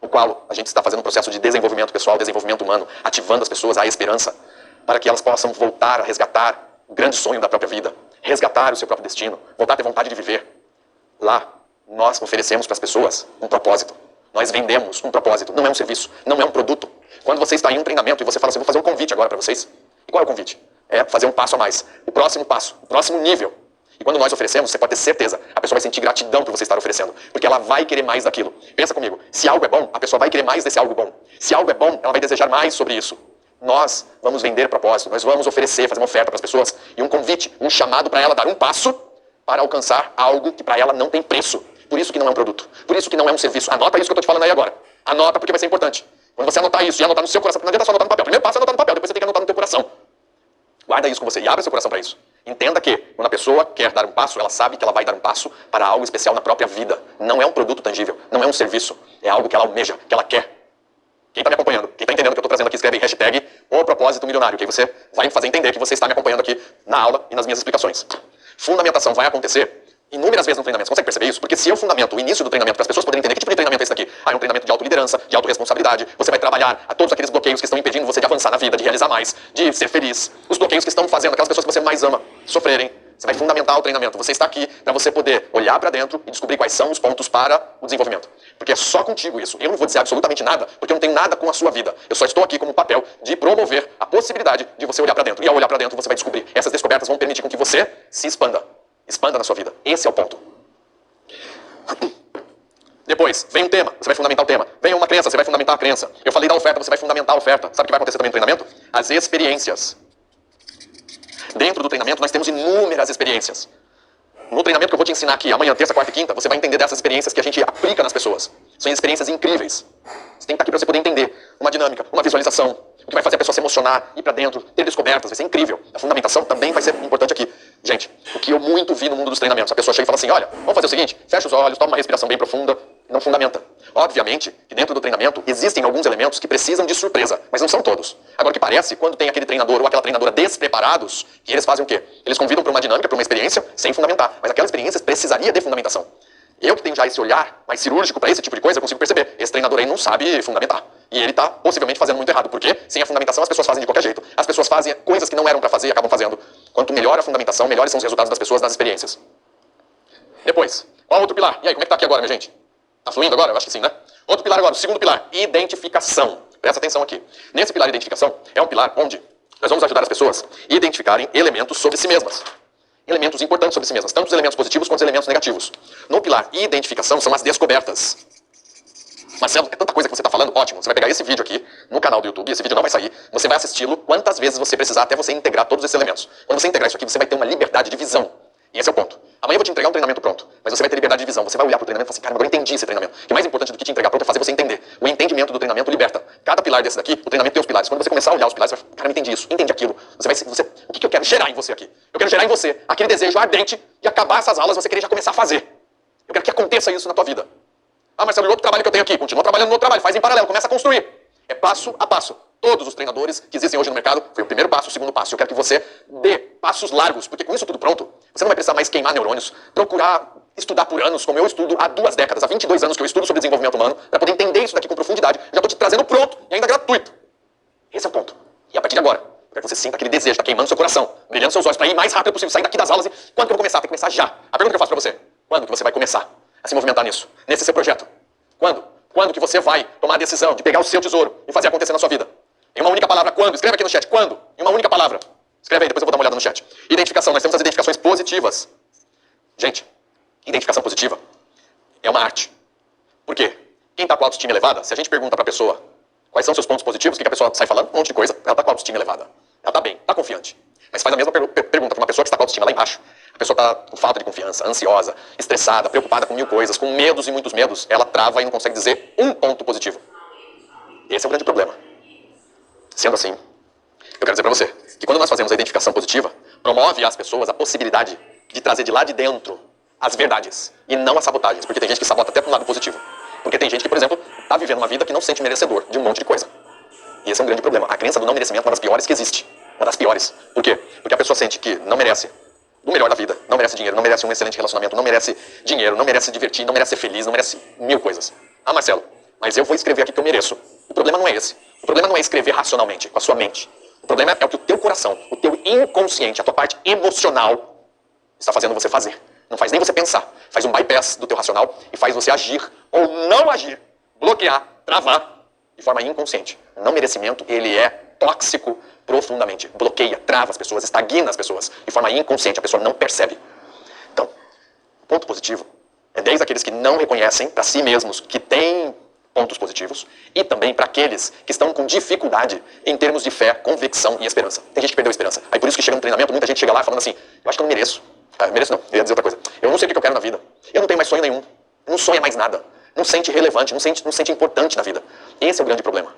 no qual a gente está fazendo um processo de desenvolvimento pessoal, desenvolvimento humano, ativando as pessoas à esperança, para que elas possam voltar a resgatar o grande sonho da própria vida, resgatar o seu próprio destino, voltar a ter vontade de viver. Lá, nós oferecemos para as pessoas um propósito. Nós vendemos um propósito, não é um serviço, não é um produto. Quando você está em um treinamento e você fala assim, vou fazer um convite agora para vocês. E qual é o convite? É fazer um passo a mais. O próximo passo, o próximo nível. E quando nós oferecemos, você pode ter certeza, a pessoa vai sentir gratidão por você estar oferecendo. Porque ela vai querer mais daquilo. Pensa comigo, se algo é bom, a pessoa vai querer mais desse algo bom. Se algo é bom, ela vai desejar mais sobre isso. Nós vamos vender propósito, nós vamos oferecer, fazer uma oferta para as pessoas. E um convite, um chamado para ela dar um passo para alcançar algo que para ela não tem preço. Por isso que não é um produto. Por isso que não é um serviço. Anota isso que eu estou te falando aí agora. Anota porque vai ser importante. Quando você anotar isso e anotar no seu coração, porque não adianta só anotar no papel. Primeiro passo é anotar no papel, depois você tem que anotar no teu coração. Guarda isso com você e abre seu coração para isso. Entenda que quando a pessoa quer dar um passo, ela sabe que ela vai dar um passo para algo especial na própria vida. Não é um produto tangível, não é um serviço. É algo que ela almeja, que ela quer. Quem está me acompanhando, quem está entendendo o que eu estou trazendo aqui, escreve hashtag o propósito milionário, que aí você vai me fazer entender que você está me acompanhando aqui na aula e nas minhas explicações. Fundamentação vai acontecer inúmeras vezes no treinamento. Você consegue perceber isso? Porque se eu fundamento o início do treinamento para as pessoas poderem entender que tipo de treinamento é esse daqui. Ah, é um treinamento de autoliderança, de autorresponsabilidade. Você vai trabalhar a todos aqueles bloqueios que estão impedindo você de avançar na vida, de realizar mais, de ser feliz. Os bloqueios que estão fazendo aquelas pessoas que você mais ama sofrerem. Você vai fundamentar o treinamento. Você está aqui para você poder olhar para dentro e descobrir quais são os pontos para o desenvolvimento. Porque é só contigo isso. Eu não vou dizer absolutamente nada, porque eu não tenho nada com a sua vida. Eu só estou aqui como papel de promover a possibilidade de você olhar para dentro. E ao olhar para dentro, você vai descobrir. Essas descobertas vão permitir com que você se expanda. Expanda na sua vida. Esse é o ponto. Depois, vem um tema, você vai fundamentar o tema. Vem uma crença, você vai fundamentar a crença. Eu falei da oferta, você vai fundamentar a oferta. Sabe o que vai acontecer também no treinamento? As experiências. Dentro do treinamento, nós temos inúmeras experiências. No treinamento que eu vou te ensinar aqui, amanhã, terça, quarta e quinta, você vai entender dessas experiências que a gente aplica nas pessoas. São experiências incríveis. Você tem que estar aqui para você poder entender uma dinâmica, uma visualização, o que vai fazer a pessoa se emocionar, ir para dentro, ter descobertas, vai ser incrível. A fundamentação também vai ser importante aqui. Gente, o que eu muito vi no mundo dos treinamentos, a pessoa chega e fala assim, olha, vamos fazer o seguinte, fecha os olhos, toma uma respiração bem profunda, não fundamenta. Obviamente que dentro do treinamento existem alguns elementos que precisam de surpresa, mas não são todos. Agora o que parece, quando tem aquele treinador ou aquela treinadora despreparados, que eles fazem o quê? Eles convidam para uma dinâmica, para uma experiência, sem fundamentar. Mas aquela experiência precisaria de fundamentação. Eu que tenho já esse olhar mais cirúrgico para esse tipo de coisa, eu consigo perceber. Esse treinador aí não sabe fundamentar. E ele está possivelmente fazendo muito errado. Porque sem a fundamentação as pessoas fazem de qualquer jeito. As pessoas fazem coisas que não eram para fazer e acabam fazendo. Quanto melhor a fundamentação, melhores são os resultados das pessoas nas experiências. Depois, qual outro pilar? E aí, como é que tá aqui agora, minha gente? Tá fluindo agora? Eu acho que sim, né? Outro pilar agora, o segundo pilar, identificação. Presta atenção aqui. Nesse pilar identificação, é um pilar onde nós vamos ajudar as pessoas a identificarem elementos sobre si mesmas. Elementos importantes sobre si mesmas, tanto os elementos positivos quanto os elementos negativos. No pilar identificação são as descobertas. Marcelo, é tanta coisa que você está falando, ótimo. Você vai pegar esse vídeo aqui no canal do YouTube, esse vídeo não vai sair, você vai assisti-lo quantas vezes você precisar até você integrar todos esses elementos. Quando você integrar isso aqui, você vai ter uma liberdade de visão. E esse é o ponto. Amanhã eu vou te entregar um treinamento pronto, mas você vai ter liberdade de visão. Você vai olhar para o treinamento e falar assim, cara, agora eu entendi esse treinamento. O que é mais importante do que te entregar pronto é fazer você entender. O entendimento do treinamento liberta. Cada pilar desse daqui, o treinamento tem os pilares. Quando você começar a olhar os pilares, você vai falar, cara, eu entendi isso, entendi aquilo. O que eu quero gerar em você aqui? Eu quero gerar em você aquele desejo ardente de acabar essas aulas, você querer já começar a fazer. Eu quero que aconteça isso na tua vida. Ah, Marcelo, e outro trabalho que eu tenho aqui? Continua trabalhando no outro trabalho, faz em paralelo, começa a construir. É passo a passo. Todos os treinadores que existem hoje no mercado, foi o primeiro passo, o segundo passo. Eu quero que você dê passos largos, porque com isso tudo pronto, você não vai precisar mais queimar neurônios, procurar estudar por anos, como eu estudo há 2 décadas, há 22 anos que eu estudo sobre desenvolvimento humano, para poder entender isso daqui com profundidade. Já estou te trazendo pronto e ainda gratuito. Esse é o ponto. E a partir de agora, eu quero que você sinta aquele desejo, está queimando seu coração, brilhando seus olhos, para ir mais rápido possível, sair daqui das aulas e quando que eu vou começar? Tem que começar já. A pergunta que eu faço para você, Quando que você vai começar a se movimentar nisso? Nesse seu projeto? Quando? Quando que você vai tomar a decisão de pegar o seu tesouro e fazer acontecer na sua vida? Em uma única palavra, quando? Escreve aqui no chat, quando? Em uma única palavra. Escreve aí, depois eu vou dar uma olhada no chat. Identificação, nós temos as identificações positivas. Gente, identificação positiva é uma arte. Por quê? Quem está com a autoestima elevada, se a gente pergunta para a pessoa quais são seus pontos positivos, o que a pessoa sai falando? Um monte de coisa. Ela está com a autoestima elevada. Ela está bem, está confiante. Mas faz a mesma pergunta para uma pessoa que está com a autoestima lá embaixo. A pessoa está com falta de confiança, ansiosa, estressada, preocupada com mil coisas, com medos e muitos medos. Ela trava e não consegue dizer um ponto positivo. Esse é o grande problema. Sendo assim, eu quero dizer para você que quando nós fazemos a identificação positiva, promove às pessoas a possibilidade de trazer de lá de dentro as verdades e não as sabotagens. Porque tem gente que sabota até para um lado positivo. Porque tem gente que, por exemplo, está vivendo uma vida que não se sente merecedor de um monte de coisa. E esse é um grande problema. A crença do não merecimento é uma das piores que existe. Uma das piores. Por quê? Porque a pessoa sente que não merece o melhor da vida, não merece dinheiro, não merece um excelente relacionamento, não merece dinheiro, não merece se divertir, não merece ser feliz, não merece mil coisas. Ah, Marcelo, mas eu vou escrever aqui que eu mereço. O problema não é esse. O problema não é escrever racionalmente, com a sua mente. O problema é o que o teu coração, o teu inconsciente, a tua parte emocional está fazendo você fazer. Não faz nem você pensar. Faz um bypass do teu racional e faz você agir ou não agir, bloquear, travar de forma inconsciente. O não merecimento, ele é tóxico profundamente. Bloqueia, trava as pessoas, estagna as pessoas de forma inconsciente. A pessoa não percebe. Então, o ponto positivo é desde aqueles que não reconhecem para si mesmos que têm pontos positivos e também para aqueles que estão com dificuldade em termos de fé, convicção e esperança. Tem gente que perdeu a esperança. Aí por isso que chega no treinamento, muita gente chega lá falando assim, eu acho que eu não mereço. Ah, eu mereço não, eu ia dizer outra coisa. Eu não sei o que eu quero na vida. Eu não tenho mais sonho nenhum. Não sonha mais nada. Não sente relevante, não sente importante na vida. Esse é o grande problema.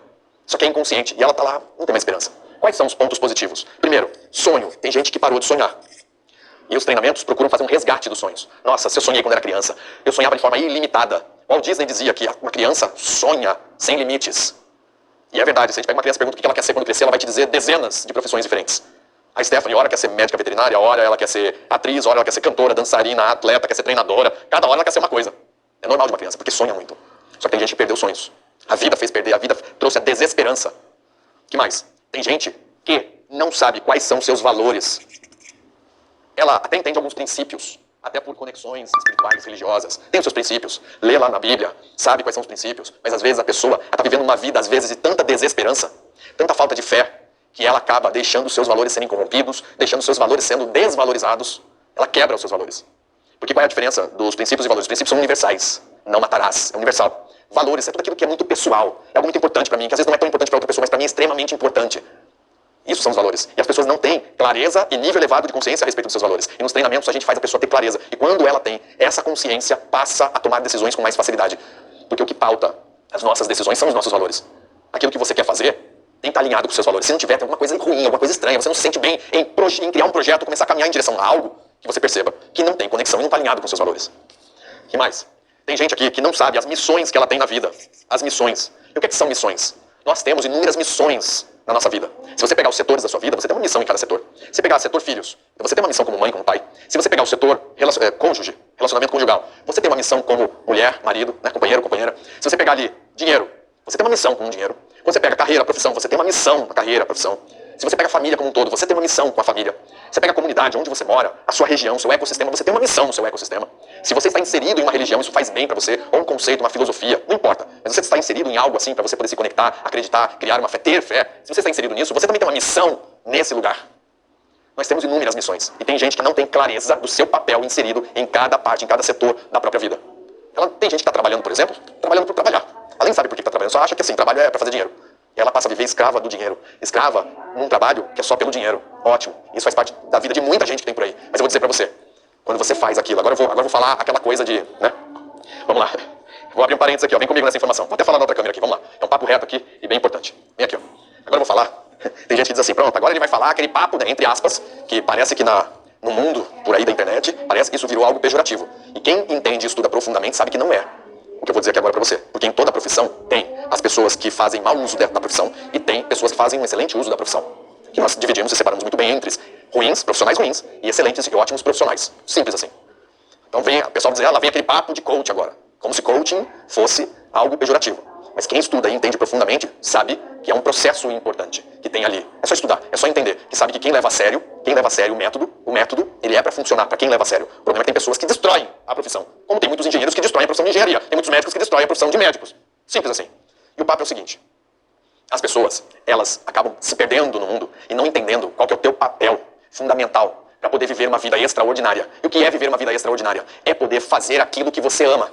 Só que é inconsciente e ela tá lá, não tem mais esperança. Quais são os pontos positivos? Primeiro, sonho. Tem gente que parou de sonhar. E os treinamentos procuram fazer um resgate dos sonhos. Nossa, se eu sonhei quando era criança, eu sonhava de forma ilimitada. Walt Disney dizia que uma criança sonha sem limites. E é verdade, se a gente pega uma criança e pergunta o que ela quer ser quando crescer, ela vai te dizer dezenas de profissões diferentes. A Stephanie, hora quer ser médica veterinária, hora ela quer ser atriz, hora ela quer ser cantora, dançarina, atleta, quer ser treinadora. Cada hora ela quer ser uma coisa. É normal de uma criança, porque sonha muito. Só que tem gente que perdeu sonhos. A vida fez perder, a vida trouxe a desesperança. Que mais? Tem gente que não sabe quais são seus valores. Ela até entende alguns princípios, até por conexões espirituais, religiosas. Tem os seus princípios, lê lá na Bíblia, sabe quais são os princípios. Mas às vezes a pessoa está vivendo uma vida, às vezes, de tanta desesperança, tanta falta de fé, que ela acaba deixando os seus valores serem corrompidos, deixando os seus valores sendo desvalorizados. Ela quebra os seus valores. Porque qual é a diferença dos princípios e valores? Os princípios são universais. Não matarás, é universal. Valores é tudo aquilo que é muito pessoal. É algo muito importante para mim, que às vezes não é tão importante para outra pessoa, mas para mim é extremamente importante. Isso são os valores. E as pessoas não têm clareza e nível elevado de consciência a respeito dos seus valores. E nos treinamentos a gente faz a pessoa ter clareza. E quando ela tem essa consciência, passa a tomar decisões com mais facilidade. Porque o que pauta as nossas decisões são os nossos valores. Aquilo que você quer fazer tem que estar alinhado com os seus valores. Se não tiver, tem alguma coisa ruim, alguma coisa estranha, você não se sente bem em criar um projeto, começar a caminhar em direção a algo que você perceba que não tem conexão e não está alinhado com os seus valores. O que mais? Tem gente aqui que não sabe as missões que ela tem na vida. As missões. E o que são missões? Nós temos inúmeras missões na nossa vida. Se você pegar os setores da sua vida, você tem uma missão em cada setor. Se você pegar o setor filhos, você tem uma missão como mãe, como pai. Se você pegar o setor cônjuge, relacionamento conjugal, você tem uma missão como mulher, marido, né, companheiro, companheira. Se você pegar ali dinheiro, você tem uma missão com o dinheiro. Quando você pega carreira, profissão, você tem uma missão na carreira, profissão. Se você pega a família como um todo, você tem uma missão com a família. Você pega a comunidade, onde você mora, a sua região, o seu ecossistema, você tem uma missão no seu ecossistema. Se você está inserido em uma religião, isso faz bem para você, ou um conceito, uma filosofia, não importa. Mas você está inserido em algo assim para você poder se conectar, acreditar, criar uma fé, ter fé. Se você está inserido nisso, você também tem uma missão nesse lugar. Nós temos inúmeras missões. E tem gente que não tem clareza do seu papel inserido em cada parte, em cada setor da própria vida. Tem gente que está trabalhando, por exemplo, trabalhando por trabalhar. Ela nem sabe por que está trabalhando, só acha que assim, trabalho é para fazer dinheiro. E ela passa a viver escrava do dinheiro. Escrava num trabalho que é só pelo dinheiro. Ótimo. Isso faz parte da vida de muita gente que tem por aí. Mas eu vou dizer pra você, quando você faz aquilo, agora eu vou falar aquela coisa de, né? Vamos lá. Vou abrir um parênteses aqui, ó. Vem comigo nessa informação. Vou até falar na outra câmera aqui, vamos lá. É um papo reto aqui e bem importante. Vem aqui, ó. Agora eu vou falar. Tem gente que diz assim, pronto, agora ele vai falar aquele papo, né, entre aspas, que parece que no mundo, por aí da internet, parece que isso virou algo pejorativo. E quem entende e estuda profundamente sabe que não é. O que eu vou dizer aqui agora pra você. Porque em toda profissão tem as pessoas que fazem mau uso da profissão e tem pessoas que fazem um excelente uso da profissão. Que nós dividimos e separamos muito bem entre ruins, profissionais ruins, e excelentes e ótimos profissionais. Simples assim. Então vem o pessoal dizer, lá vem aquele papo de coach agora. Como se coaching fosse algo pejorativo. Mas quem estuda e entende profundamente sabe que é um processo importante que tem ali. É só estudar, é só entender. Que sabe que quem leva a sério o método, ele é para funcionar para quem leva a sério. O problema é que tem pessoas que destroem a profissão. Como tem muitos engenheiros que destroem a profissão de engenharia. Tem muitos médicos que destroem a profissão de médicos. Simples assim. E o papo é o seguinte. As pessoas, elas acabam se perdendo no mundo e não entendendo qual que é o teu papel fundamental para poder viver uma vida extraordinária. E o que é viver uma vida extraordinária? É poder fazer aquilo que você ama.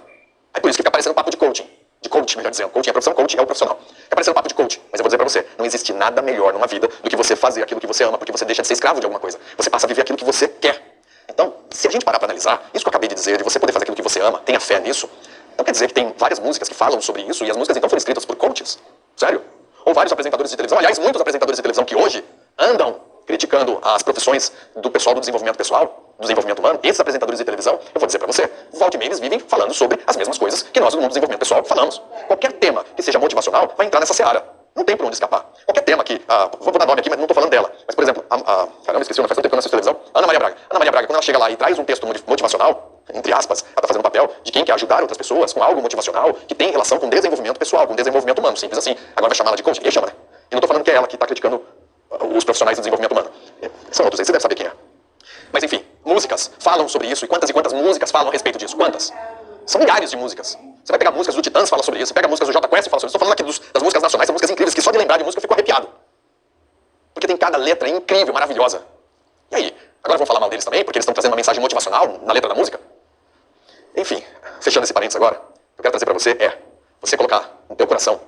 É por isso que fica parecendo um papo de coaching. De coach, melhor dizendo. Coaching é a profissão, coach é o profissional. Fica parecendo um papo de coach. Mas eu vou dizer pra você, não existe nada melhor numa vida do que você fazer aquilo que você ama, porque você deixa de ser escravo de alguma coisa. Você passa a viver aquilo que você quer. Então, se a gente parar pra analisar, isso que eu acabei de dizer, de você poder fazer aquilo que você ama, tenha fé nisso, então quer dizer que tem várias músicas que falam sobre isso, e as músicas então foram escritas por coaches. Sério? Ou vários apresentadores de televisão, aliás, muitos apresentadores de televisão que hoje andam criticando as profissões do pessoal do desenvolvimento pessoal, do desenvolvimento humano, esses apresentadores de televisão, eu vou dizer pra você, volta e meia eles vivem falando sobre as mesmas coisas que nós do mundo do desenvolvimento pessoal falamos. Qualquer tema que seja motivacional vai entrar nessa seara. Não tem por onde escapar. Qualquer tema que, vou dar nome aqui, mas não tô falando dela. Mas, por exemplo, caramba, esqueci o nome, faz tanto tempo que eu não assisto televisão. Ana Maria Braga. Ana Maria Braga, quando ela chega lá e traz um texto motivacional, entre aspas, ela tá fazendo um papel de quem quer ajudar outras pessoas com algo motivacional que tem relação com desenvolvimento pessoal, com desenvolvimento humano, simples assim. Agora vai chamar ela de coach? Ninguém chama, né? E não tô falando que é ela que tá criticando os profissionais do desenvolvimento humano. São outros aí, você deve saber quem é. Mas enfim, músicas falam sobre isso. E quantas músicas falam a respeito disso? Quantas? São milhares de músicas. Você vai pegar músicas do Titãs, fala sobre isso. Você pega músicas do Jota Quest, fala sobre isso. Estou falando aqui das músicas nacionais, são músicas incríveis, que só de lembrar de música eu fico arrepiado. Porque tem cada letra incrível, maravilhosa. E aí? Agora vamos falar mal deles também, porque eles estão trazendo uma mensagem motivacional na letra da música? Enfim, fechando esse parênteses agora, o que eu quero trazer pra você é você colocar no teu coração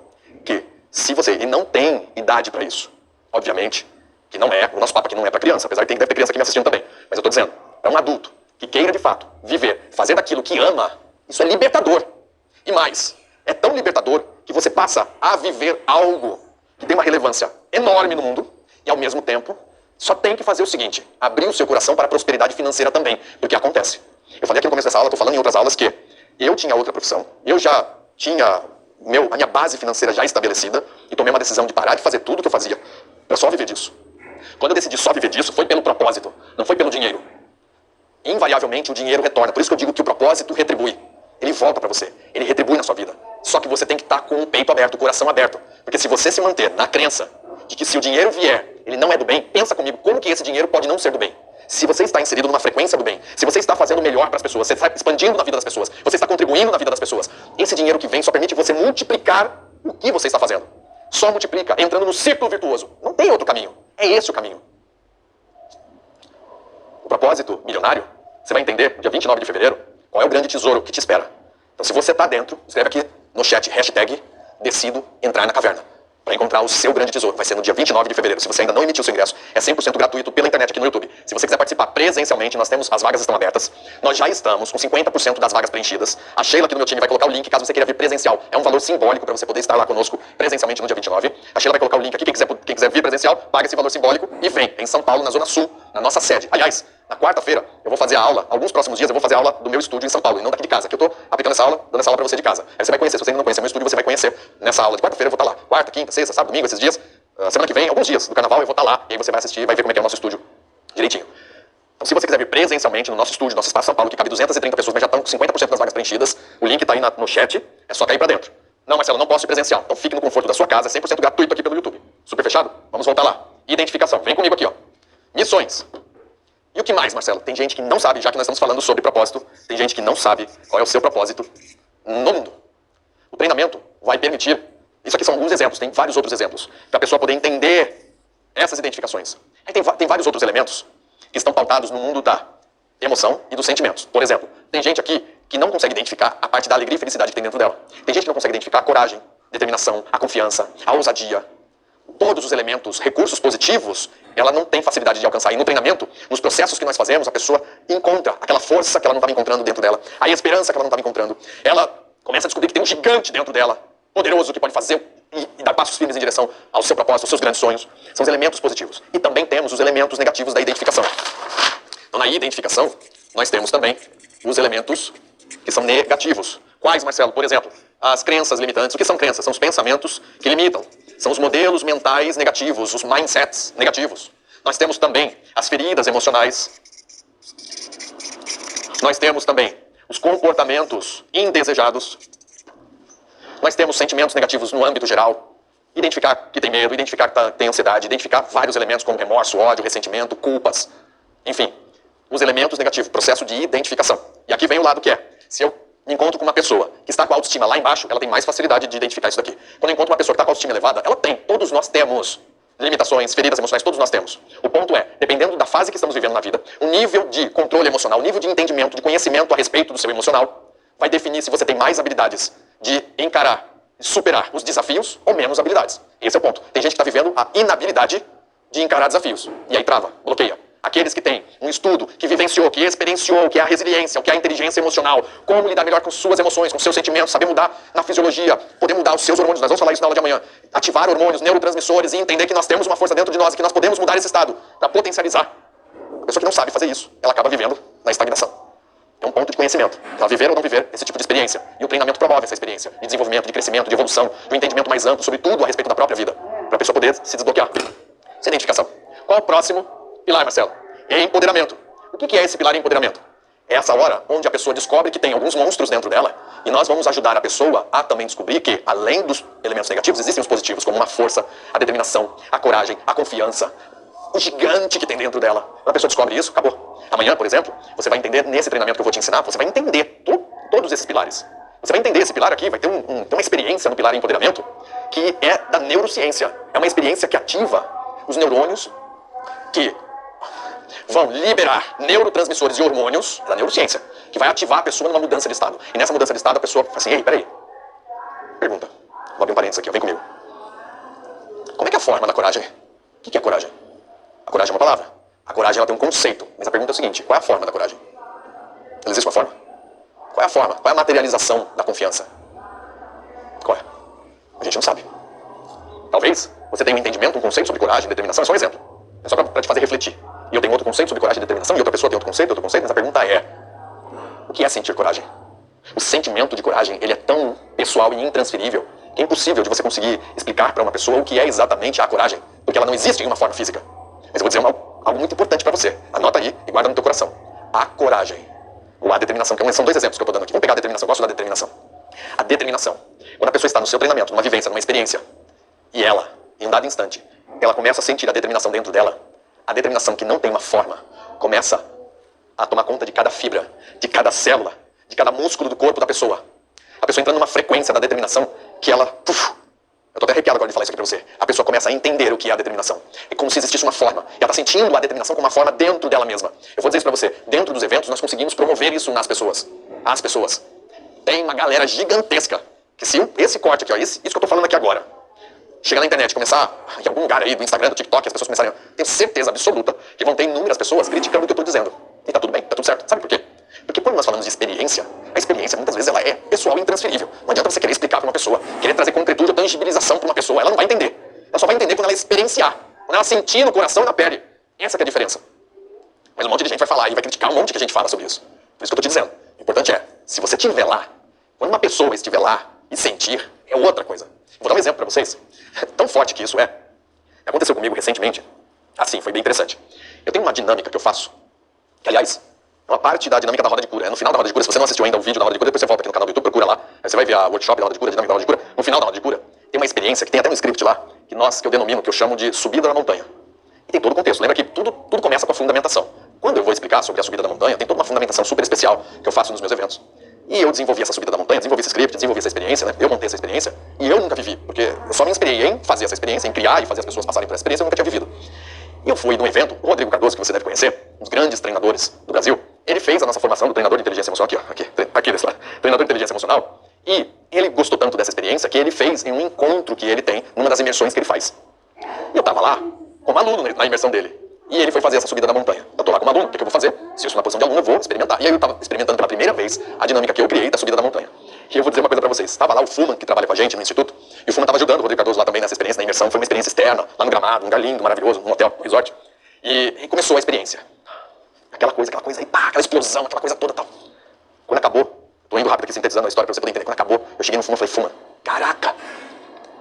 que se você, e não tem idade pra isso, obviamente, que não é, o nosso papo aqui não é pra criança, apesar de deve ter criança aqui me assistindo também, mas eu tô dizendo, para um adulto que queira de fato viver, fazer daquilo que ama, isso é libertador. E mais, é tão libertador que você passa a viver algo que tem uma relevância enorme no mundo e ao mesmo tempo só tem que fazer o seguinte, abrir o seu coração para a prosperidade financeira também, porque acontece. Eu falei aqui no começo dessa aula, estou falando em outras aulas que eu tinha outra profissão, eu já tinha a minha base financeira já estabelecida e tomei uma decisão de parar de fazer tudo o que eu fazia para só viver disso. Quando eu decidi só viver disso, foi pelo propósito, não foi pelo dinheiro. Invariavelmente o dinheiro retorna, por isso que eu digo que o propósito retribui. Ele volta para você, ele retribui na sua vida. Só que você tem que estar com o peito aberto, o coração aberto. Porque se você se manter na crença de que se o dinheiro vier, ele não é do bem, pensa comigo, como que esse dinheiro pode não ser do bem? Se você está inserido numa frequência do bem, se você está fazendo o melhor para as pessoas, você está expandindo na vida das pessoas, você está contribuindo na vida das pessoas, esse dinheiro que vem só permite você multiplicar o que você está fazendo. Só multiplica, entrando no círculo virtuoso. Não tem outro caminho. É esse o caminho. O propósito milionário, você vai entender, dia 29 de fevereiro, qual é o grande tesouro que te espera. Então, se você está dentro, escreve aqui no chat, hashtag, decido entrar na caverna. Para encontrar o seu grande tesouro. Vai ser no dia 29 de fevereiro. Se você ainda não emitiu seu ingresso, é 100% gratuito pela internet aqui no YouTube. Se você quiser participar presencialmente, as vagas estão abertas. Nós já estamos com 50% das vagas preenchidas. A Sheila aqui do meu time vai colocar o link caso você queira vir presencial. É um valor simbólico para você poder estar lá conosco presencialmente no dia 29. A Sheila vai colocar o link aqui. Quem quiser vir presencial, paga esse valor simbólico e vem. É em São Paulo, na Zona Sul, na nossa sede. Aliás, na quarta-feira, eu vou fazer a aula, alguns próximos dias eu vou fazer a aula do meu estúdio em São Paulo, e não daqui de casa, que eu tô aplicando essa aula, dando essa aula pra você de casa. Aí você vai conhecer, se você ainda não conhece meu estúdio, você vai conhecer nessa aula de quarta-feira, eu vou estar lá. Quarta, quinta, sexta, sábado, domingo, esses dias, semana que vem, alguns dias do carnaval, eu vou estar lá, e aí você vai assistir e vai ver como é que é o nosso estúdio direitinho. Então, se você quiser vir presencialmente no nosso estúdio, nosso espaço São Paulo, que cabe 230 pessoas, mas já estão com 50% das vagas preenchidas, o link tá aí no chat, é só cair pra dentro. Não, Marcelo, não posso ir presencial. Então fique no conforto da sua casa, é 100% gratuito aqui pelo YouTube. Super fechado? Vamos voltar lá. Identificação, vem comigo aqui, ó. Missões. E o que mais, Marcelo? Tem gente que não sabe, já que nós estamos falando sobre propósito, tem gente que não sabe qual é o seu propósito no mundo. O treinamento vai permitir, isso aqui são alguns exemplos, tem vários outros exemplos, para a pessoa poder entender essas identificações. Aí tem vários outros elementos que estão pautados no mundo da emoção e dos sentimentos. Por exemplo, tem gente aqui que não consegue identificar a parte da alegria e felicidade que tem dentro dela. Tem gente que não consegue identificar a coragem, determinação, a confiança, a ousadia. Todos os elementos, recursos positivos, ela não tem facilidade de alcançar. E no treinamento, nos processos que nós fazemos, a pessoa encontra aquela força que ela não estava encontrando dentro dela, a esperança que ela não estava encontrando. Ela começa a descobrir que tem um gigante dentro dela, poderoso, que pode fazer e dar passos firmes em direção ao seu propósito, aos seus grandes sonhos. São os elementos positivos. E também temos os elementos negativos da identificação. Então, na identificação, nós temos também os elementos que são negativos. Quais, Marcelo? Por exemplo, as crenças limitantes. O que são crenças? São os pensamentos que limitam. São os modelos mentais negativos, os mindsets negativos. Nós temos também as feridas emocionais. Nós temos também os comportamentos indesejados. Nós temos sentimentos negativos no âmbito geral. Identificar que tem medo, identificar que tem ansiedade, identificar vários elementos como remorso, ódio, ressentimento, culpas. Enfim, os elementos negativos, processo de identificação. E aqui vem o lado que é, se eu me encontro com uma pessoa que está com a autoestima lá embaixo, ela tem mais facilidade de identificar isso daqui. Quando eu encontro uma pessoa que está com a autoestima elevada, ela tem, todos nós temos limitações, feridas emocionais, todos nós temos. O ponto é, dependendo da fase que estamos vivendo na vida, o nível de controle emocional, o nível de entendimento, de conhecimento a respeito do seu emocional, vai definir se você tem mais habilidades de encarar, de superar os desafios ou menos habilidades. Esse é o ponto. Tem gente que está vivendo a inabilidade de encarar desafios. E aí trava, bloqueia. Aqueles que têm um estudo, que vivenciou, que experienciou, que é a resiliência, o que é a inteligência emocional, como lidar melhor com suas emoções, com seus sentimentos, saber mudar na fisiologia, poder mudar os seus hormônios, nós vamos falar isso na aula de amanhã, ativar hormônios, neurotransmissores e entender que nós temos uma força dentro de nós e que nós podemos mudar esse estado para potencializar. A pessoa que não sabe fazer isso, ela acaba vivendo na estagnação. É um ponto de conhecimento. Ela viver ou não viver esse tipo de experiência. E o treinamento promove essa experiência de desenvolvimento, de crescimento, de evolução, de um entendimento mais amplo sobre tudo a respeito da própria vida, para a pessoa poder se desbloquear. Essa identificação. Qual o próximo pilar, Marcelo? Empoderamento. O que é esse pilar de empoderamento? É essa hora onde a pessoa descobre que tem alguns monstros dentro dela e nós vamos ajudar a pessoa a também descobrir que, além dos elementos negativos, existem os positivos, como uma força, a determinação, a coragem, a confiança, o gigante que tem dentro dela. Quando a pessoa descobre isso, acabou. Amanhã, por exemplo, você vai entender nesse treinamento que eu vou te ensinar, você vai entender todos esses pilares. Você vai entender esse pilar aqui, vai ter uma experiência no pilar de empoderamento que é da neurociência. É uma experiência que ativa os neurônios que vão liberar neurotransmissores e hormônios da neurociência, que vai ativar a pessoa numa mudança de estado. E nessa mudança de estado a pessoa fala assim, ei, peraí. Pergunta. Vou abrir um parênteses aqui, ó, vem comigo. Como é que é a forma da coragem? O que é coragem? A coragem é uma palavra. A coragem ela tem um conceito. Mas a pergunta é o seguinte, qual é a forma da coragem? Ela existe uma forma? Qual é a forma? Qual é a materialização da confiança? Qual é? A gente não sabe. Talvez você tenha um entendimento, um conceito sobre coragem, determinação, é só um exemplo. É só para te fazer refletir. E eu tenho outro conceito sobre coragem e determinação, e outra pessoa tem outro conceito, mas a pergunta é, o que é sentir coragem? O sentimento de coragem, ele é tão pessoal e intransferível que é impossível de você conseguir explicar para uma pessoa o que é exatamente a coragem, porque ela não existe em uma forma física. Mas eu vou dizer algo muito importante para você. Anota aí e guarda no teu coração. A coragem, ou a determinação, que são dois exemplos que eu estou dando aqui. Vamos pegar a determinação, eu gosto da determinação. A determinação, quando a pessoa está no seu treinamento, numa vivência, numa experiência, e ela, em um dado instante, ela começa a sentir a determinação dentro dela, a determinação que não tem uma forma, começa a tomar conta de cada fibra, de cada célula, de cada músculo do corpo da pessoa. A pessoa entrando numa frequência da determinação que ela... eu tô até arrepiado agora de falar isso aqui pra você. A pessoa começa a entender o que é a determinação. É como se existisse uma forma. E ela tá sentindo a determinação como uma forma dentro dela mesma. Eu vou dizer isso pra você. Dentro dos eventos, nós conseguimos promover isso nas pessoas. As pessoas. Tem uma galera gigantesca. Que se esse corte aqui, ó, isso que eu tô falando aqui agora, chegar na internet, começar em algum lugar aí, do Instagram, do TikTok, as pessoas começarem, tenho certeza absoluta que vão ter inúmeras pessoas criticando o que eu tô dizendo. E tá tudo bem, tá tudo certo. Sabe por quê? Porque quando nós falamos de experiência, a experiência muitas vezes ela é pessoal e intransferível. Não adianta você querer explicar para uma pessoa, querer trazer concretude ou tangibilização para uma pessoa. Ela não vai entender. Ela só vai entender quando ela experienciar, quando ela sentir no coração e na pele. Essa que é a diferença. Mas um monte de gente vai falar e vai criticar um monte que a gente fala sobre isso. Por isso que eu tô te dizendo. O importante é, se você estiver lá, quando uma pessoa estiver lá e sentir, é outra coisa. Vou dar um exemplo para vocês. Tão forte que isso é. Aconteceu comigo recentemente. Assim, foi bem interessante. Eu tenho uma dinâmica que eu faço, que aliás, é uma parte da dinâmica da roda de cura. É no final da roda de cura, se você não assistiu ainda o vídeo da roda de cura, depois você volta aqui no canal do YouTube, procura lá. Aí você vai ver a workshop da roda de cura, a dinâmica da roda de cura. No final da roda de cura, tem uma experiência que tem até um script lá, que eu denomino, que eu chamo de subida da montanha. E tem todo o contexto. Lembra que tudo começa com a fundamentação. Quando eu vou explicar sobre a subida da montanha, tem toda uma fundamentação super especial que eu faço nos meus eventos. E eu desenvolvi essa subida da montanha, desenvolvi esse script, desenvolvi essa experiência, né? Eu montei essa experiência e eu nunca vivi, porque eu só me inspirei em fazer essa experiência, em criar e fazer as pessoas passarem por essa experiência, eu nunca tinha vivido. E eu fui num evento, o Rodrigo Cardoso, que você deve conhecer, um dos grandes treinadores do Brasil, ele fez a nossa formação do treinador de inteligência emocional, aqui desse lado, treinador de inteligência emocional, e ele gostou tanto dessa experiência que ele fez em um encontro que ele tem, numa das imersões que ele faz. E eu tava lá, como aluno na imersão dele, e ele foi fazer essa subida da montanha. Eu tô lá como aluno, o que eu vou fazer? Se eu estou na posição de aluno, eu vou experimentar. E aí eu tava experimentando pela primeira vez a dinâmica que eu criei da subida da montanha. E eu vou dizer uma coisa pra vocês. Tava lá o Fuman, que trabalha com a gente no instituto, e o Fuman tava ajudando o Rodrigo Cardoso lá também nessa experiência, na imersão. Foi uma experiência externa, lá no Gramado, um lugar lindo, maravilhoso, num hotel, um resort. E começou a experiência. Aquela coisa aí, pá, aquela explosão, aquela coisa toda e tal. Quando acabou, tô indo rápido aqui sintetizando a história pra você poder entender. Quando acabou, eu cheguei no Fuman e falei, Fuman, caraca,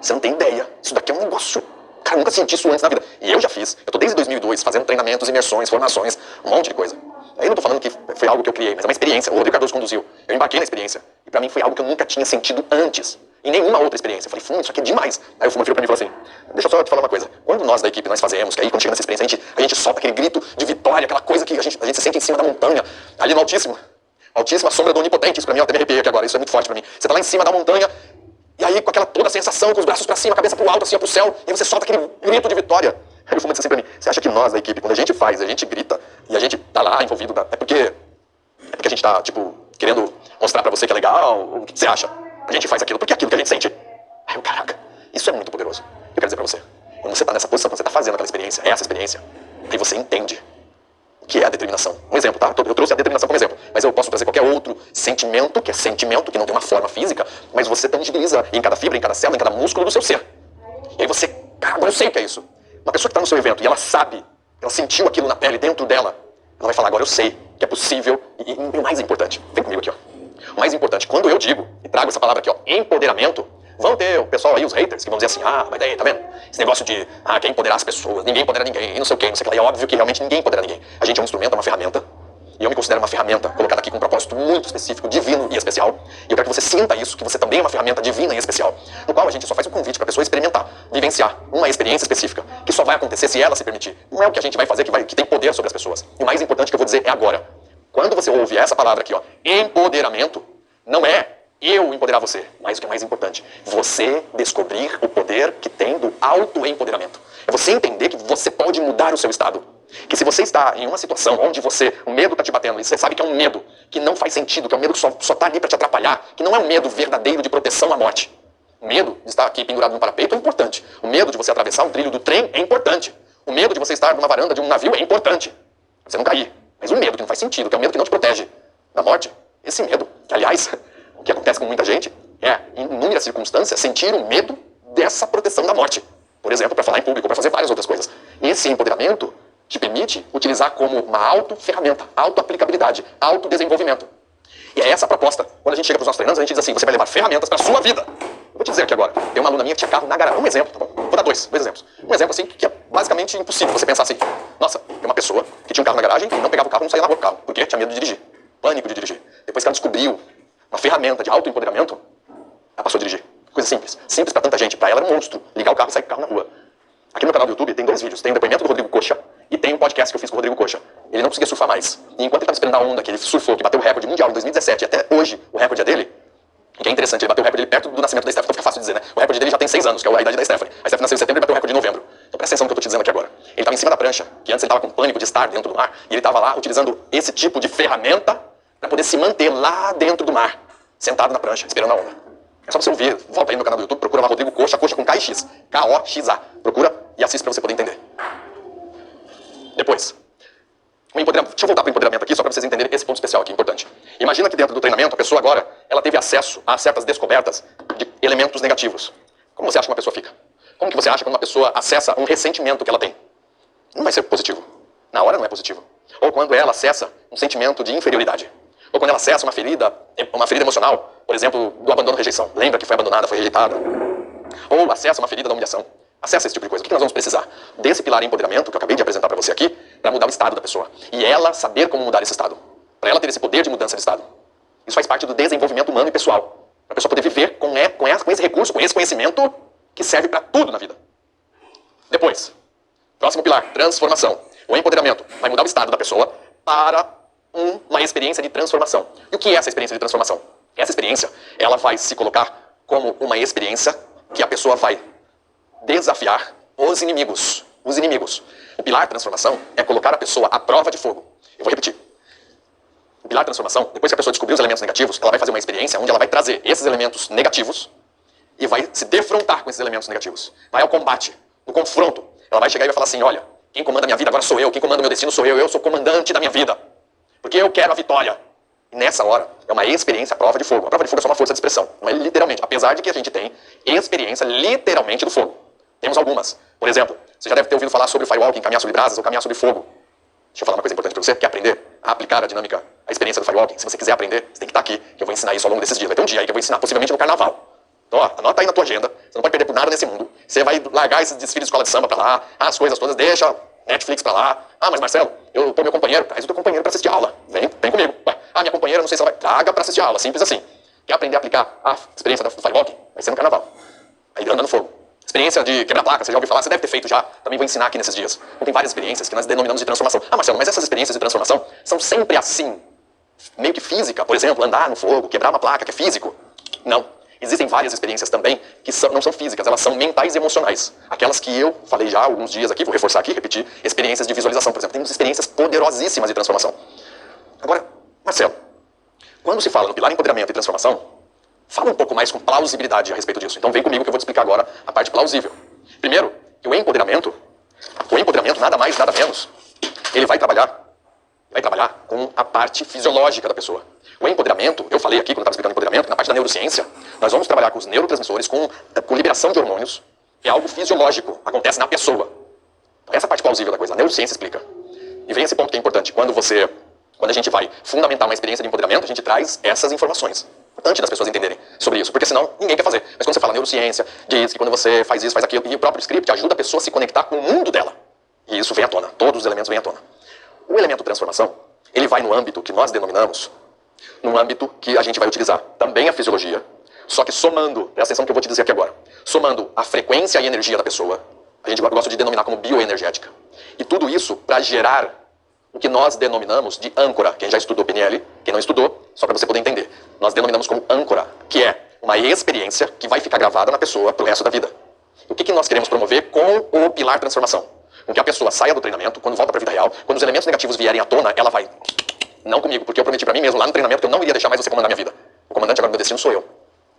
você não tem ideia, isso daqui é um negócio... Cara, eu nunca senti isso antes na vida. E eu já fiz. Eu tô desde 2002 fazendo treinamentos, imersões, formações, um monte de coisa. Aí eu não tô falando que foi algo que eu criei, mas é uma experiência. O Rodrigo Cardoso conduziu. Eu embarquei na experiência. E pra mim foi algo que eu nunca tinha sentido antes. em nenhuma outra experiência. Eu falei, isso aqui é demais. Aí o Fuma virou pra mim e falou assim, deixa eu só te falar uma coisa. Quando nós da equipe, nós fazemos, que aí quando chega nessa experiência, a gente solta aquele grito de vitória, aquela coisa que a gente se sente em cima da montanha, ali no Altíssimo. Altíssimo, a sombra do Onipotente. Isso pra mim, eu até me arrepiei aqui agora, isso é muito forte pra mim. Você tá lá em cima da montanha, e aí com aquela toda a sensação, com os braços pra cima, a cabeça pro alto, assim, pro céu, e você solta aquele grito de vitória. Aí o Fuma disse assim pra mim, você acha que nós da equipe, quando a gente faz, a gente grita, e a gente tá lá envolvido, é porque a gente tá, tipo, querendo mostrar pra você que é legal, o que você acha? A gente faz aquilo porque é aquilo que a gente sente. Aí eu, caraca, isso é muito poderoso. Eu quero dizer pra você, quando você tá nessa posição, quando você tá fazendo aquela experiência, essa experiência, aí você entende o que é a determinação. Um exemplo, tá? Eu trouxe a determinação como exemplo, mas eu posso trazer qualquer outro sentimento, que é sentimento, que não tem uma forma física, mas você tangibiliza em cada fibra, em cada célula, em cada músculo do seu ser. E aí você, cara, agora eu sei o que é isso. Uma pessoa que tá no seu evento e ela sabe, ela sentiu aquilo na pele, dentro dela, ela vai falar, agora eu sei que é possível, e o mais importante, vem comigo aqui, ó. O mais importante, quando eu digo, e trago essa palavra aqui, ó, empoderamento, vão ter o pessoal aí, os haters, que vão dizer assim, mas daí, tá vendo? Esse negócio de, quer empoderar as pessoas, ninguém empodera ninguém, e não sei o que, não sei o que lá. É óbvio que realmente ninguém empodera ninguém. A gente é um instrumento, é uma ferramenta, e eu me considero uma ferramenta colocada aqui com um propósito muito específico, divino e especial. E eu quero que você sinta isso, que você também é uma ferramenta divina e especial, no qual a gente só faz um convite para a pessoa experimentar, vivenciar uma experiência específica, que só vai acontecer se ela se permitir. Não é o que a gente vai fazer que tem poder sobre as pessoas. E o mais importante que eu vou dizer é agora. Quando você ouve essa palavra aqui, ó, empoderamento, não é eu empoderar você, mas o que é mais importante, você descobrir o poder que tem do autoempoderamento. É você entender que você pode mudar o seu estado. Que se você está em uma situação onde o medo está te batendo, e você sabe que é um medo que não faz sentido, que é um medo que só está ali para te atrapalhar, que não é um medo verdadeiro de proteção à morte. O medo de estar aqui pendurado no parapeito é importante. O medo de você atravessar um trilho do trem é importante. O medo de você estar numa varanda de um navio é importante. Você não cair. Mas o medo que não faz sentido, que é o medo que não te protege da morte, esse medo, que aliás, o que acontece com muita gente é, em inúmeras circunstâncias, sentir o medo dessa proteção da morte. Por exemplo, para falar em público, para fazer várias outras coisas. Esse empoderamento te permite utilizar como uma auto-ferramenta, auto-aplicabilidade, autodesenvolvimento. E é essa a proposta. Quando a gente chega para os nossos treinandos, a gente diz assim, você vai levar ferramentas para a sua vida. Eu vou te dizer aqui agora, tem uma aluna minha que tinha carro na garagem. Um exemplo, tá bom? Vou dar dois exemplos. Um exemplo assim, que é basicamente impossível você pensar assim. Nossa, tem uma pessoa que tinha um carro na garagem e não pegava o carro, não saía na rua com o carro, porque tinha medo de dirigir. Pânico de dirigir. Depois que ela descobriu uma ferramenta de autoempoderamento, ela passou a dirigir. Coisa simples. Simples para tanta gente. Para ela era um monstro ligar o carro e sair com o carro na rua. Aqui no meu canal do YouTube tem dois vídeos. Tem o depoimento do Rodrigo Coxa e tem um podcast que eu fiz com o Rodrigo Coxa. Ele não conseguia surfar mais. E enquanto ele estava esperando a onda que ele surfou, que bateu o recorde mundial em 2017, e até hoje o recorde é dele, que é interessante, ele bateu o recorde dele perto do nascimento da Stephanie, então fica fácil de dizer, né? O recorde dele já tem 6 anos, que é a idade da Stephanie. A Stephanie nasceu em setembro e bateu o recorde em novembro. Então presta atenção no que eu estou te dizendo aqui agora. Ele estava em cima da prancha, que antes ele estava com pânico de estar dentro do mar, e ele estava lá utilizando esse tipo de ferramenta para poder se manter lá dentro do mar, sentado na prancha, esperando a onda. É só você ouvir, volta aí no canal do YouTube, procura lá Rodrigo Coxa, Coxa com K e X, K-O-X-A. Procura e assiste para você poder entender. Depois, deixa eu voltar para o empoderamento aqui, só para vocês entenderem esse ponto especial aqui, importante. Imagina que dentro do treinamento, a pessoa agora, ela teve acesso a certas descobertas de elementos negativos. Como você acha que uma pessoa fica? Como que você acha quando uma pessoa acessa um ressentimento que ela tem? Não vai ser positivo. Na hora não é positivo. Ou quando ela acessa um sentimento de inferioridade. Ou quando ela acessa uma ferida emocional, por exemplo, do abandono ou rejeição. Lembra que foi abandonada, foi rejeitada. Ou acessa uma ferida da humilhação. Acessa esse tipo de coisa. O que nós vamos precisar? Desse pilar empoderamento que eu acabei de apresentar para você aqui, para mudar o estado da pessoa. E ela saber como mudar esse estado. Para ela ter esse poder de mudança de estado. Isso faz parte do desenvolvimento humano e pessoal. Para a pessoa poder viver com esse recurso, com esse conhecimento que serve para tudo na vida. Depois, próximo pilar, transformação. O empoderamento vai mudar o estado da pessoa para uma experiência de transformação. E o que é essa experiência de transformação? Essa experiência, ela vai se colocar como uma experiência que a pessoa vai desafiar os inimigos. Os inimigos. O pilar transformação é colocar a pessoa à prova de fogo. Eu vou repetir. O pilar transformação, depois que a pessoa descobrir os elementos negativos, ela vai fazer uma experiência onde ela vai trazer esses elementos negativos e vai se defrontar com esses elementos negativos. Vai ao combate, no confronto. Ela vai chegar e vai falar assim, olha, quem comanda a minha vida agora sou eu, quem comanda o meu destino sou eu sou comandante da minha vida. Porque eu quero a vitória. E nessa hora, é uma experiência à prova de fogo. A prova de fogo é só uma força de expressão. Não é literalmente. Apesar de que a gente tem experiência literalmente do fogo. Temos algumas. Por exemplo, você já deve ter ouvido falar sobre firewalking, caminhar sobre brasas ou caminhar sobre fogo. Deixa eu falar uma coisa importante para você. Quer aprender a aplicar a dinâmica, a experiência do firewalking? Se você quiser aprender, você tem que estar aqui, que eu vou ensinar isso ao longo desses dias. Vai ter um dia aí que eu vou ensinar, possivelmente no carnaval. Então, ó, anota aí na tua agenda. Você não pode perder por nada nesse mundo. Você vai largar esses desfiles de escola de samba pra lá, as coisas todas, deixa Netflix pra lá. Ah, mas Marcelo, eu tô meu companheiro. Traz o teu companheiro pra assistir a aula. Vem comigo. Ué, minha companheira, não sei se ela vai. Traga pra assistir a aula. Simples assim. Quer aprender a aplicar a experiência do firewalking? Vai ser no carnaval. Aí anda no fogo. Experiência de quebrar placa, você já ouviu falar? Você deve ter feito já. Também vou ensinar aqui nesses dias. Então, tem várias experiências que nós denominamos de transformação. Ah, Marcelo, mas essas experiências de transformação são sempre assim. Meio que física. Por exemplo, andar no fogo, quebrar uma placa, que é físico. Não. Existem várias experiências também que não são físicas, elas são mentais e emocionais. Aquelas que eu falei já há alguns dias aqui, vou reforçar aqui, repetir, experiências de visualização, por exemplo. Temos experiências poderosíssimas de transformação. Agora, Marcelo, quando se fala no pilar empoderamento e transformação, fala um pouco mais com plausibilidade a respeito disso. Então vem comigo que eu vou te explicar agora a parte plausível. Primeiro, que o empoderamento nada mais, nada menos, ele vai trabalhar com a parte fisiológica da pessoa. O empoderamento, eu falei aqui quando estava explicando empoderamento, na parte da neurociência, nós vamos trabalhar com os neurotransmissores, com liberação de hormônios, é algo fisiológico, acontece na pessoa. Então, essa parte plausível da coisa, a neurociência explica. E vem esse ponto que é importante, quando a gente vai fundamentar uma experiência de empoderamento, a gente traz essas informações. Importante das pessoas entenderem sobre isso, porque senão ninguém quer fazer. Mas quando você fala neurociência, diz que quando você faz isso, faz aquilo, e o próprio script ajuda a pessoa a se conectar com o mundo dela. E isso vem à tona, todos os elementos vêm à tona. O elemento transformação, ele vai no âmbito que nós denominamos, num âmbito que a gente vai utilizar também a fisiologia, só que somando, presta atenção no que eu vou te dizer aqui agora, somando a frequência e energia da pessoa, a gente gosta de denominar como bioenergética. E tudo isso para gerar o que nós denominamos de âncora. Quem já estudou PNL, quem não estudou, só para você poder entender. Nós denominamos como âncora, que é uma experiência que vai ficar gravada na pessoa pro resto da vida. O que nós queremos promover com o pilar transformação? Com que a pessoa saia do treinamento, quando volta para a vida real, quando os elementos negativos vierem à tona, ela vai... Não comigo, porque eu prometi para mim mesmo lá no treinamento que eu não iria deixar mais você comandar minha vida. O comandante agora do meu destino sou eu.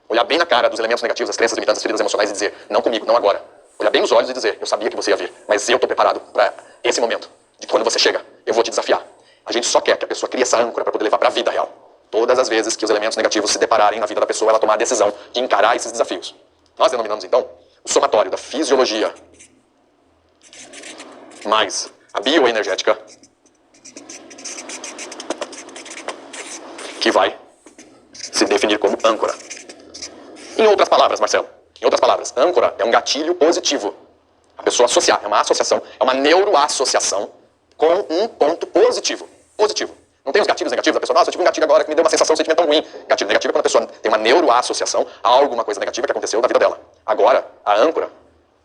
Olhar bem na cara dos elementos negativos, das crenças limitantes, das feridas emocionais e dizer, não comigo, não agora. Olhar bem nos olhos e dizer, eu sabia que você ia vir, mas eu estou preparado para esse momento. De quando você chega, eu vou te desafiar. A gente só quer que a pessoa crie essa âncora para poder levar para a vida real. Todas as vezes que os elementos negativos se depararem na vida da pessoa, ela tomar a decisão de encarar esses desafios. Nós denominamos, então, o somatório da fisiologia mais a bioenergética que vai se definir como âncora. Em outras palavras, Marcelo, âncora é um gatilho positivo. A pessoa associar, é uma associação, é uma neuroassociação com um ponto positivo. Positivo. Não tem os gatilhos negativos da pessoa, nossa, eu tive um gatilho agora que me deu uma sensação, um sentimento tão ruim. Gatilho negativo é quando a pessoa tem uma neuroassociação a alguma coisa negativa que aconteceu na vida dela. Agora, a âncora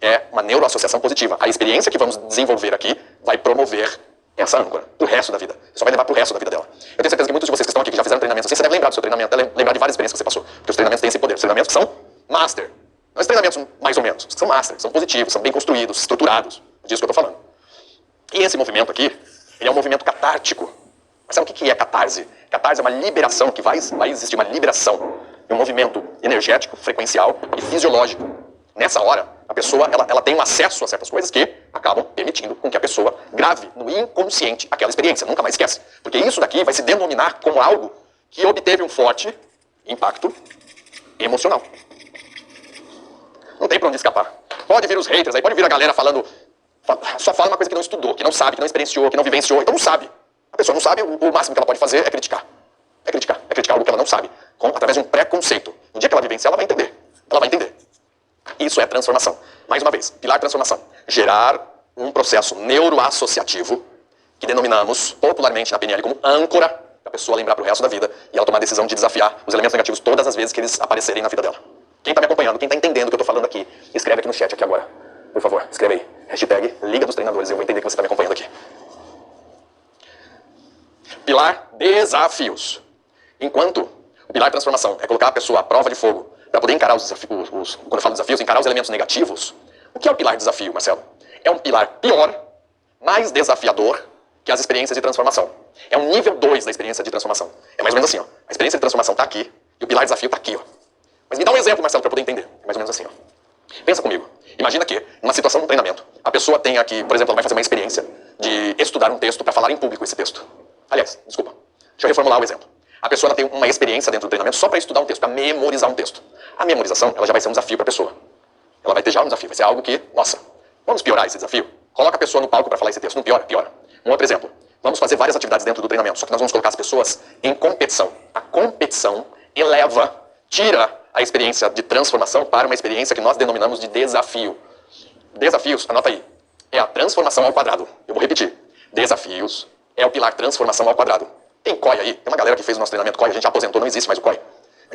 é uma neuroassociação positiva. A experiência que vamos desenvolver aqui vai promover essa âncora pro resto da vida. Só vai levar pro resto da vida dela. Eu tenho certeza que muitos de vocês que estão aqui, que já fizeram treinamento, você deve lembrar do seu treinamento, deve lembrar de várias experiências que você passou. Porque os treinamentos têm esse poder. Os treinamentos que são master. Não os treinamentos mais ou menos. São master, são positivos, são bem construídos, estruturados. É disso que eu estou falando. E esse movimento aqui, ele é um movimento catártico. Mas sabe o que é catarse? Catarse é uma liberação, que vai existir uma liberação de um movimento energético, frequencial e fisiológico. Nessa hora, a pessoa ela tem um acesso a certas coisas que acabam permitindo com que a pessoa grave no inconsciente aquela experiência, nunca mais esquece. Porque isso daqui vai se denominar como algo que obteve um forte impacto emocional. Não tem pra onde escapar. Pode vir os haters aí, pode vir a galera falando, só fala uma coisa que não estudou, que não sabe, que não experienciou, que não vivenciou, então não sabe. A pessoa não sabe, o máximo que ela pode fazer é criticar. É criticar algo que ela não sabe, através de um preconceito. No dia que ela vivenciar, ela vai entender. Ela vai entender. Isso é transformação. Mais uma vez, pilar transformação. Gerar um processo neuroassociativo que denominamos popularmente na PNL como âncora, para a pessoa lembrar para o resto da vida e ela tomar a decisão de desafiar os elementos negativos todas as vezes que eles aparecerem na vida dela. Quem está me acompanhando, quem está entendendo o que eu estou falando aqui, escreve aqui no chat aqui agora. Por favor, escreve aí. Hashtag Liga dos Treinadores, eu vou entender que você está me acompanhando aqui. Pilar desafios. Enquanto o pilar transformação é colocar a pessoa à prova de fogo para poder encarar os desafios, quando eu falo desafios, encarar os elementos negativos, o que é o pilar desafio, Marcelo? É um pilar pior, mais desafiador que as experiências de transformação. É um nível 2 da experiência de transformação. É mais ou menos assim, ó. A experiência de transformação está aqui e o pilar desafio está aqui, ó. Mas me dá um exemplo, Marcelo, para poder entender. É mais ou menos assim, ó. Pensa comigo. Imagina que, numa situação de treinamento, a pessoa tem aqui, por exemplo, ela vai fazer uma experiência de estudar um texto para falar em público esse texto. Aliás, desculpa. Deixa eu reformular o exemplo. A pessoa ela tem uma experiência dentro do treinamento só para estudar um texto, para memorizar um texto. A memorização, ela já vai ser um desafio para a pessoa. Ela vai ter já um desafio, vai ser algo que, nossa, vamos piorar esse desafio? Coloca a pessoa no palco para falar esse texto. Não piora, piora. Um outro exemplo. Vamos fazer várias atividades dentro do treinamento, só que nós vamos colocar as pessoas em competição. A competição eleva, tira a experiência de transformação para uma experiência que nós denominamos de desafio. Desafios, anota aí, é a transformação ao quadrado. Eu vou repetir. Desafios é o pilar transformação ao quadrado. Tem COI aí? Tem uma galera que fez o nosso treinamento COI, a gente aposentou, não existe mais o COI.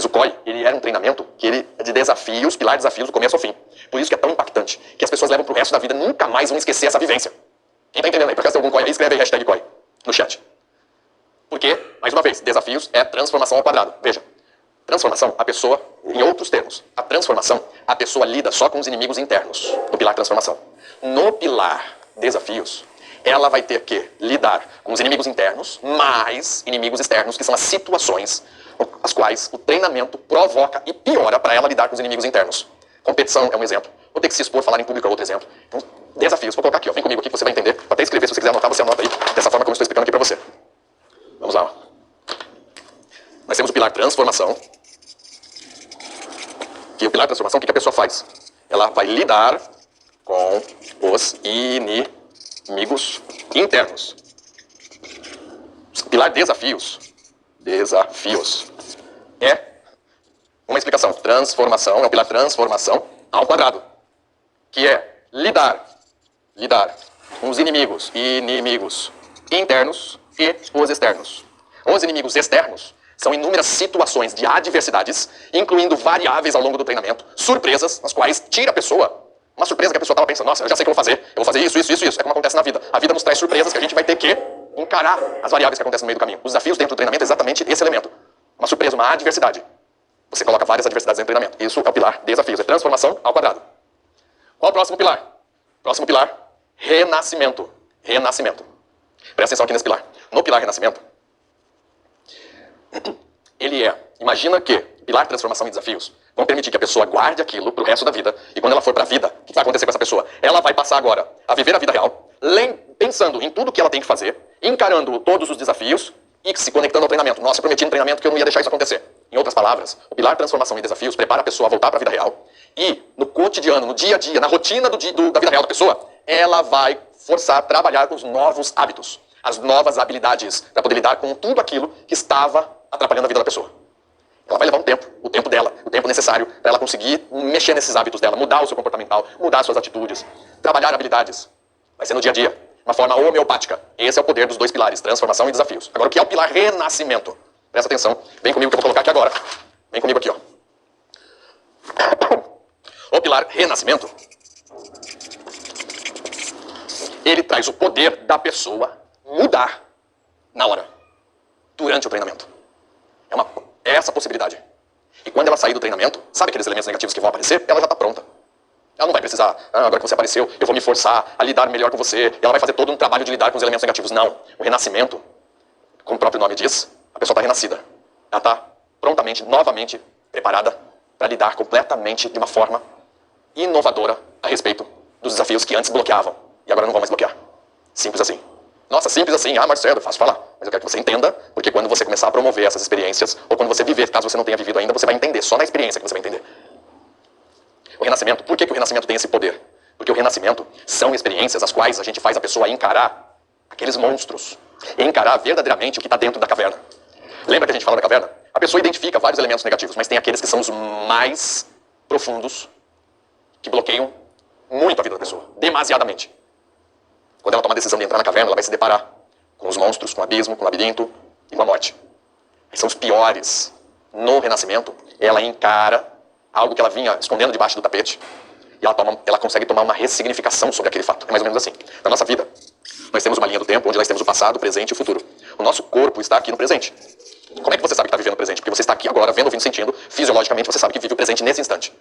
Mas o COI, ele era um treinamento que ele é de desafios, pilar de desafios do começo ao fim. Por isso que é tão impactante, que as pessoas levam pro resto da vida, nunca mais vão esquecer essa vivência. Quem tá entendendo aí? Por acaso tem algum COI aí, escreve aí hashtag COI no chat. Porque, mais uma vez, desafios é transformação ao quadrado. Veja, transformação, a pessoa, em outros termos, a transformação, a pessoa lida só com os inimigos internos, no pilar transformação. No pilar desafios, ela vai ter que lidar com os inimigos internos, mais inimigos externos, que são as situações as quais o treinamento provoca e piora para ela lidar com os inimigos internos. Competição é um exemplo. Vou ter que se expor, falar em público é outro exemplo. Então, desafios. Vou colocar aqui, ó. Vem comigo aqui que você vai entender. Vou até escrever, se você quiser anotar, você anota aí, dessa forma como eu estou explicando aqui para você. Vamos lá. Nós temos o pilar transformação. Que o pilar transformação, o que a pessoa faz? Ela vai lidar com os inimigos internos. Pilar desafios. Desafios. É uma explicação. Transformação, é o pilar transformação ao quadrado. Que é lidar com os inimigos internos e os externos. Os inimigos externos são inúmeras situações de adversidades, incluindo variáveis ao longo do treinamento, surpresas, nas quais tira a pessoa. Uma surpresa que a pessoa estava pensando, nossa, eu já sei o que eu vou fazer isso. É como acontece na vida. A vida nos traz surpresas que a gente vai ter que encarar as variáveis que acontecem no meio do caminho. Os desafios dentro do treinamento é exatamente esse elemento. Uma surpresa, uma adversidade. Você coloca várias adversidades dentro do treinamento. Isso é o pilar desafios, é transformação ao quadrado. Qual o próximo pilar? Próximo pilar, renascimento. Renascimento. Presta atenção aqui nesse pilar. No pilar renascimento, ele imagina que pilar transformação e desafios vão permitir que a pessoa guarde aquilo pro resto da vida. E quando ela for pra vida, o que vai acontecer com essa pessoa? Ela vai passar agora a viver a vida real, pensando em tudo que ela tem que fazer, encarando todos os desafios e se conectando ao treinamento. Nossa, eu prometi no treinamento que eu não ia deixar isso acontecer. Em outras palavras, o pilar transformação e desafios prepara a pessoa a voltar para a vida real e no cotidiano, no dia a dia, na rotina da vida real da pessoa, ela vai forçar a trabalhar com os novos hábitos, as novas habilidades para poder lidar com tudo aquilo que estava atrapalhando a vida da pessoa. Ela vai levar um tempo, o tempo dela, o tempo necessário para ela conseguir mexer nesses hábitos dela, mudar o seu comportamental, mudar suas atitudes, trabalhar habilidades. Vai ser no dia a dia, uma forma homeopática. Esse é o poder dos dois pilares, transformação e desafios. Agora, o que é o pilar renascimento? Presta atenção, vem comigo que eu vou colocar aqui agora. Vem comigo aqui, ó. O pilar renascimento, ele traz o poder da pessoa mudar na hora, durante o treinamento. É essa a possibilidade. E quando ela sair do treinamento, sabe aqueles elementos negativos que vão aparecer? Ela já está pronta. Ela não vai precisar, agora que você apareceu, eu vou me forçar a lidar melhor com você. Ela vai fazer todo um trabalho de lidar com os elementos negativos. Não. O renascimento, como o próprio nome diz, a pessoa está renascida. Ela está prontamente, novamente preparada para lidar completamente de uma forma inovadora a respeito dos desafios que antes bloqueavam e agora não vão mais bloquear. Simples assim. Nossa, simples assim. Ah, Marcelo, é fácil falar. Mas eu quero que você entenda, porque quando você começar a promover essas experiências, ou quando você viver, caso você não tenha vivido ainda, você vai entender. Só na experiência que você vai entender. O renascimento, por que o renascimento tem esse poder? Porque o renascimento são experiências as quais a gente faz a pessoa encarar aqueles monstros. E encarar verdadeiramente o que está dentro da caverna. Lembra que a gente falou da caverna? A pessoa identifica vários elementos negativos, mas tem aqueles que são os mais profundos, que bloqueiam muito a vida da pessoa. Demasiadamente. Quando ela toma a decisão de entrar na caverna, ela vai se deparar com os monstros, com o abismo, com o labirinto e com a morte. Eles são os piores. No renascimento, ela encara algo que ela vinha escondendo debaixo do tapete e ela consegue tomar uma ressignificação sobre aquele fato. É mais ou menos assim. Na nossa vida, nós temos uma linha do tempo onde nós temos o passado, o presente e o futuro. O nosso corpo está aqui no presente. Como é que você sabe que está vivendo o presente? Porque você está aqui agora, vendo, ouvindo, sentindo. Fisiologicamente, você sabe que vive o presente nesse instante.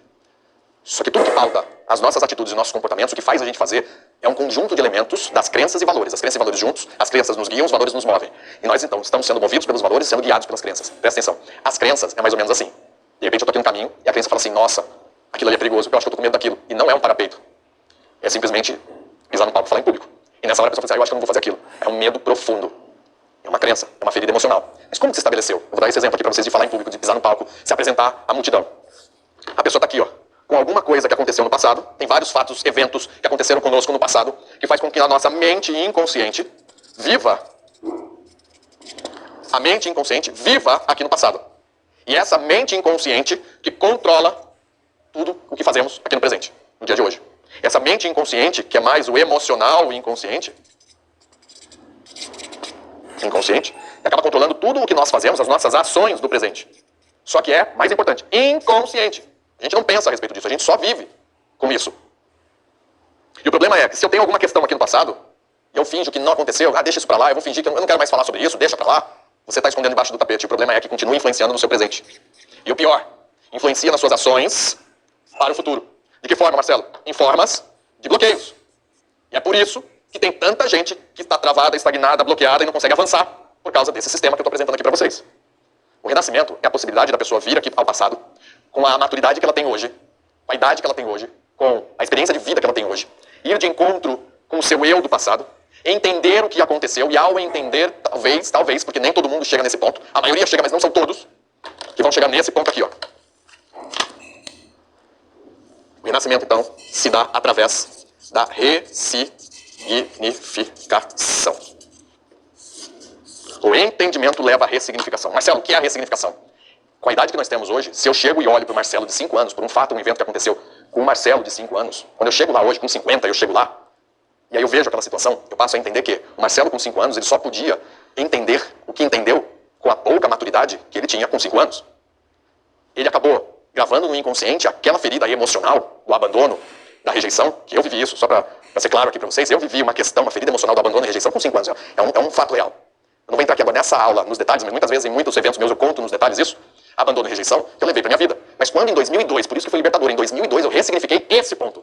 Só que tudo que pauta as nossas atitudes e nossos comportamentos, o que faz a gente fazer, é um conjunto de elementos das crenças e valores. As crenças e valores juntos, as crenças nos guiam, os valores nos movem. E nós, então, estamos sendo movidos pelos valores, sendo guiados pelas crenças. Presta atenção. As crenças é mais ou menos assim. De repente eu estou aqui no caminho e a crença fala assim, nossa, aquilo ali é perigoso, eu acho que eu estou com medo daquilo. E não é um parapeito. É simplesmente pisar no palco e falar em público. E nessa hora a pessoa fala assim, eu acho que eu não vou fazer aquilo. É um medo profundo. É uma crença, é uma ferida emocional. Mas como que se estabeleceu? Eu vou dar esse exemplo aqui para vocês de falar em público, de pisar no palco, se apresentar à multidão. A pessoa está aqui, ó, com alguma coisa que aconteceu no passado, tem vários fatos, eventos que aconteceram conosco no passado, que faz com que a nossa mente inconsciente viva, a mente inconsciente viva aqui no passado. E essa mente inconsciente que controla tudo o que fazemos aqui no presente, no dia de hoje. Essa mente inconsciente, que é mais o emocional inconsciente, que acaba controlando tudo o que nós fazemos, as nossas ações do presente. Só que é, mais importante, inconsciente. A gente não pensa a respeito disso, a gente só vive com isso. E o problema é que se eu tenho alguma questão aqui no passado, e eu finjo que não aconteceu, deixa isso pra lá, eu vou fingir que eu não quero mais falar sobre isso, deixa pra lá, você está escondendo debaixo do tapete. O problema é que continua influenciando no seu presente. E o pior, influencia nas suas ações para o futuro. De que forma, Marcelo? Em formas de bloqueios. E é por isso que tem tanta gente que está travada, estagnada, bloqueada e não consegue avançar por causa desse sistema que eu estou apresentando aqui para vocês. O renascimento é a possibilidade da pessoa vir aqui ao passado com a maturidade que ela tem hoje, com a idade que ela tem hoje, com a experiência de vida que ela tem hoje, ir de encontro com o seu eu do passado, entender o que aconteceu e ao entender, talvez, porque nem todo mundo chega nesse ponto, a maioria chega, mas não são todos, que vão chegar nesse ponto aqui, ó. O renascimento, então, se dá através da ressignificação. O entendimento leva à ressignificação. Marcelo, o que é a ressignificação? Com a idade que nós temos hoje, se eu chego e olho para o Marcelo de 5 anos, por um fato, um evento que aconteceu com o Marcelo de 5 anos, quando eu chego lá hoje com 50, eu chego lá, e aí eu vejo aquela situação, eu passo a entender que o Marcelo com 5 anos, ele só podia entender o que entendeu com a pouca maturidade que ele tinha com 5 anos. Ele acabou gravando no inconsciente aquela ferida aí emocional do abandono, da rejeição, que eu vivi isso, só para ser claro aqui para vocês, eu vivi uma questão, uma ferida emocional do abandono e rejeição com 5 anos. É um fato real. Eu não vou entrar aqui agora nessa aula, nos detalhes, mas muitas vezes, em muitos eventos meus, eu conto nos detalhes isso, abandono e rejeição, que eu levei para minha vida. Mas quando em 2002, por isso que foi libertador, em 2002 eu ressignifiquei esse ponto.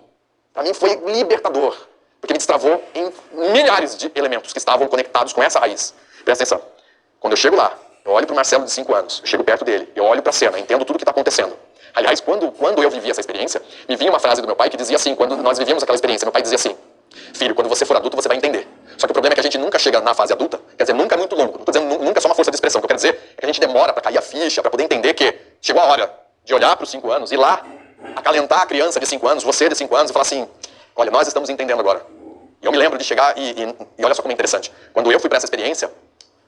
Para mim foi libertador, porque me destravou em milhares de elementos que estavam conectados com essa raiz. Presta atenção. Quando eu chego lá, eu olho para o Marcelo de 5 anos, eu chego perto dele, eu olho para a cena, entendo tudo o que está acontecendo. Aliás, quando eu vivi essa experiência, me vinha uma frase do meu pai que dizia assim, quando nós vivíamos aquela experiência, meu pai dizia assim, filho, quando você for adulto, você vai entender. Só que o problema é que a gente nunca chega na fase adulta, quer dizer, nunca é muito longo. Não estou dizendo nunca é só uma força de expressão. O que eu quero dizer é que a gente demora para cair a ficha, para poder entender que chegou a hora de olhar para os 5 anos, ir lá, acalentar a criança de 5 anos, você de 5 anos, e falar assim, olha, nós estamos entendendo agora. E eu me lembro de chegar e olha só como é interessante. Quando eu fui para essa experiência,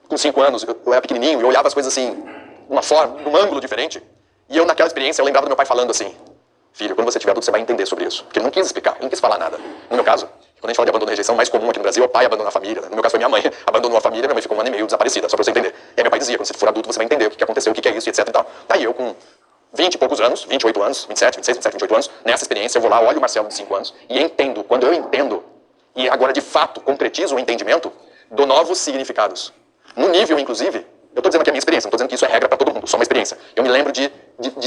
com 5 anos, eu era pequenininho, e eu olhava as coisas assim, de uma forma, num ângulo diferente. E eu, naquela experiência, eu lembrava do meu pai falando assim, filho, quando você tiver adulto, você vai entender sobre isso. Porque ele não quis explicar, ele não quis falar nada. No meu caso, quando a gente fala de abandono e rejeição, mais comum aqui no Brasil é o pai abandonar a família. No meu caso foi minha mãe, abandonou a família, minha mãe ficou 1 ano e meio desaparecida, só pra você entender. E aí meu pai dizia, quando você for adulto, você vai entender o que aconteceu, o que é isso, etc e tal. Daí eu com 20 e poucos anos, 28 anos, 27, 26, 27, 28 anos, nessa experiência eu vou lá, olho o Marcelo de 5 anos e entendo. Quando eu entendo, e agora de fato concretizo o entendimento, dou novos significados. No nível, inclusive, eu estou dizendo aqui a minha experiência, não estou dizendo que isso é regra para todo mundo, só uma experiência. Eu me lembro de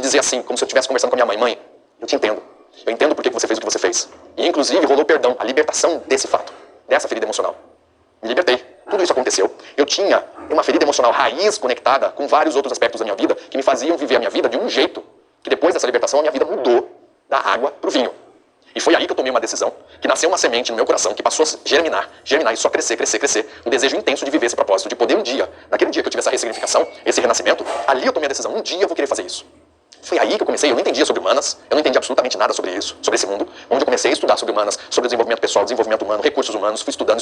dizer assim, como se eu estivesse conversando com a minha mãe, mãe, eu te entendo. Eu entendo por que você fez o que você fez. E inclusive rolou perdão, a libertação desse fato, dessa ferida emocional. Me libertei. Tudo isso aconteceu. Eu tinha uma ferida emocional raiz conectada com vários outros aspectos da minha vida que me faziam viver a minha vida de um jeito que depois dessa libertação a minha vida mudou da água para o vinho. E foi aí que eu tomei uma decisão, que nasceu uma semente no meu coração, que passou a germinar e só crescer. O desejo intenso de viver esse propósito, de poder um dia, naquele dia que eu tive essa ressignificação, esse renascimento, ali eu tomei a decisão, um dia eu vou querer fazer isso. Foi aí que eu comecei, eu não entendia sobre humanas, eu não entendia absolutamente nada sobre isso, sobre esse mundo, onde eu comecei a estudar sobre humanas, sobre desenvolvimento pessoal, desenvolvimento humano, recursos humanos, fui estudando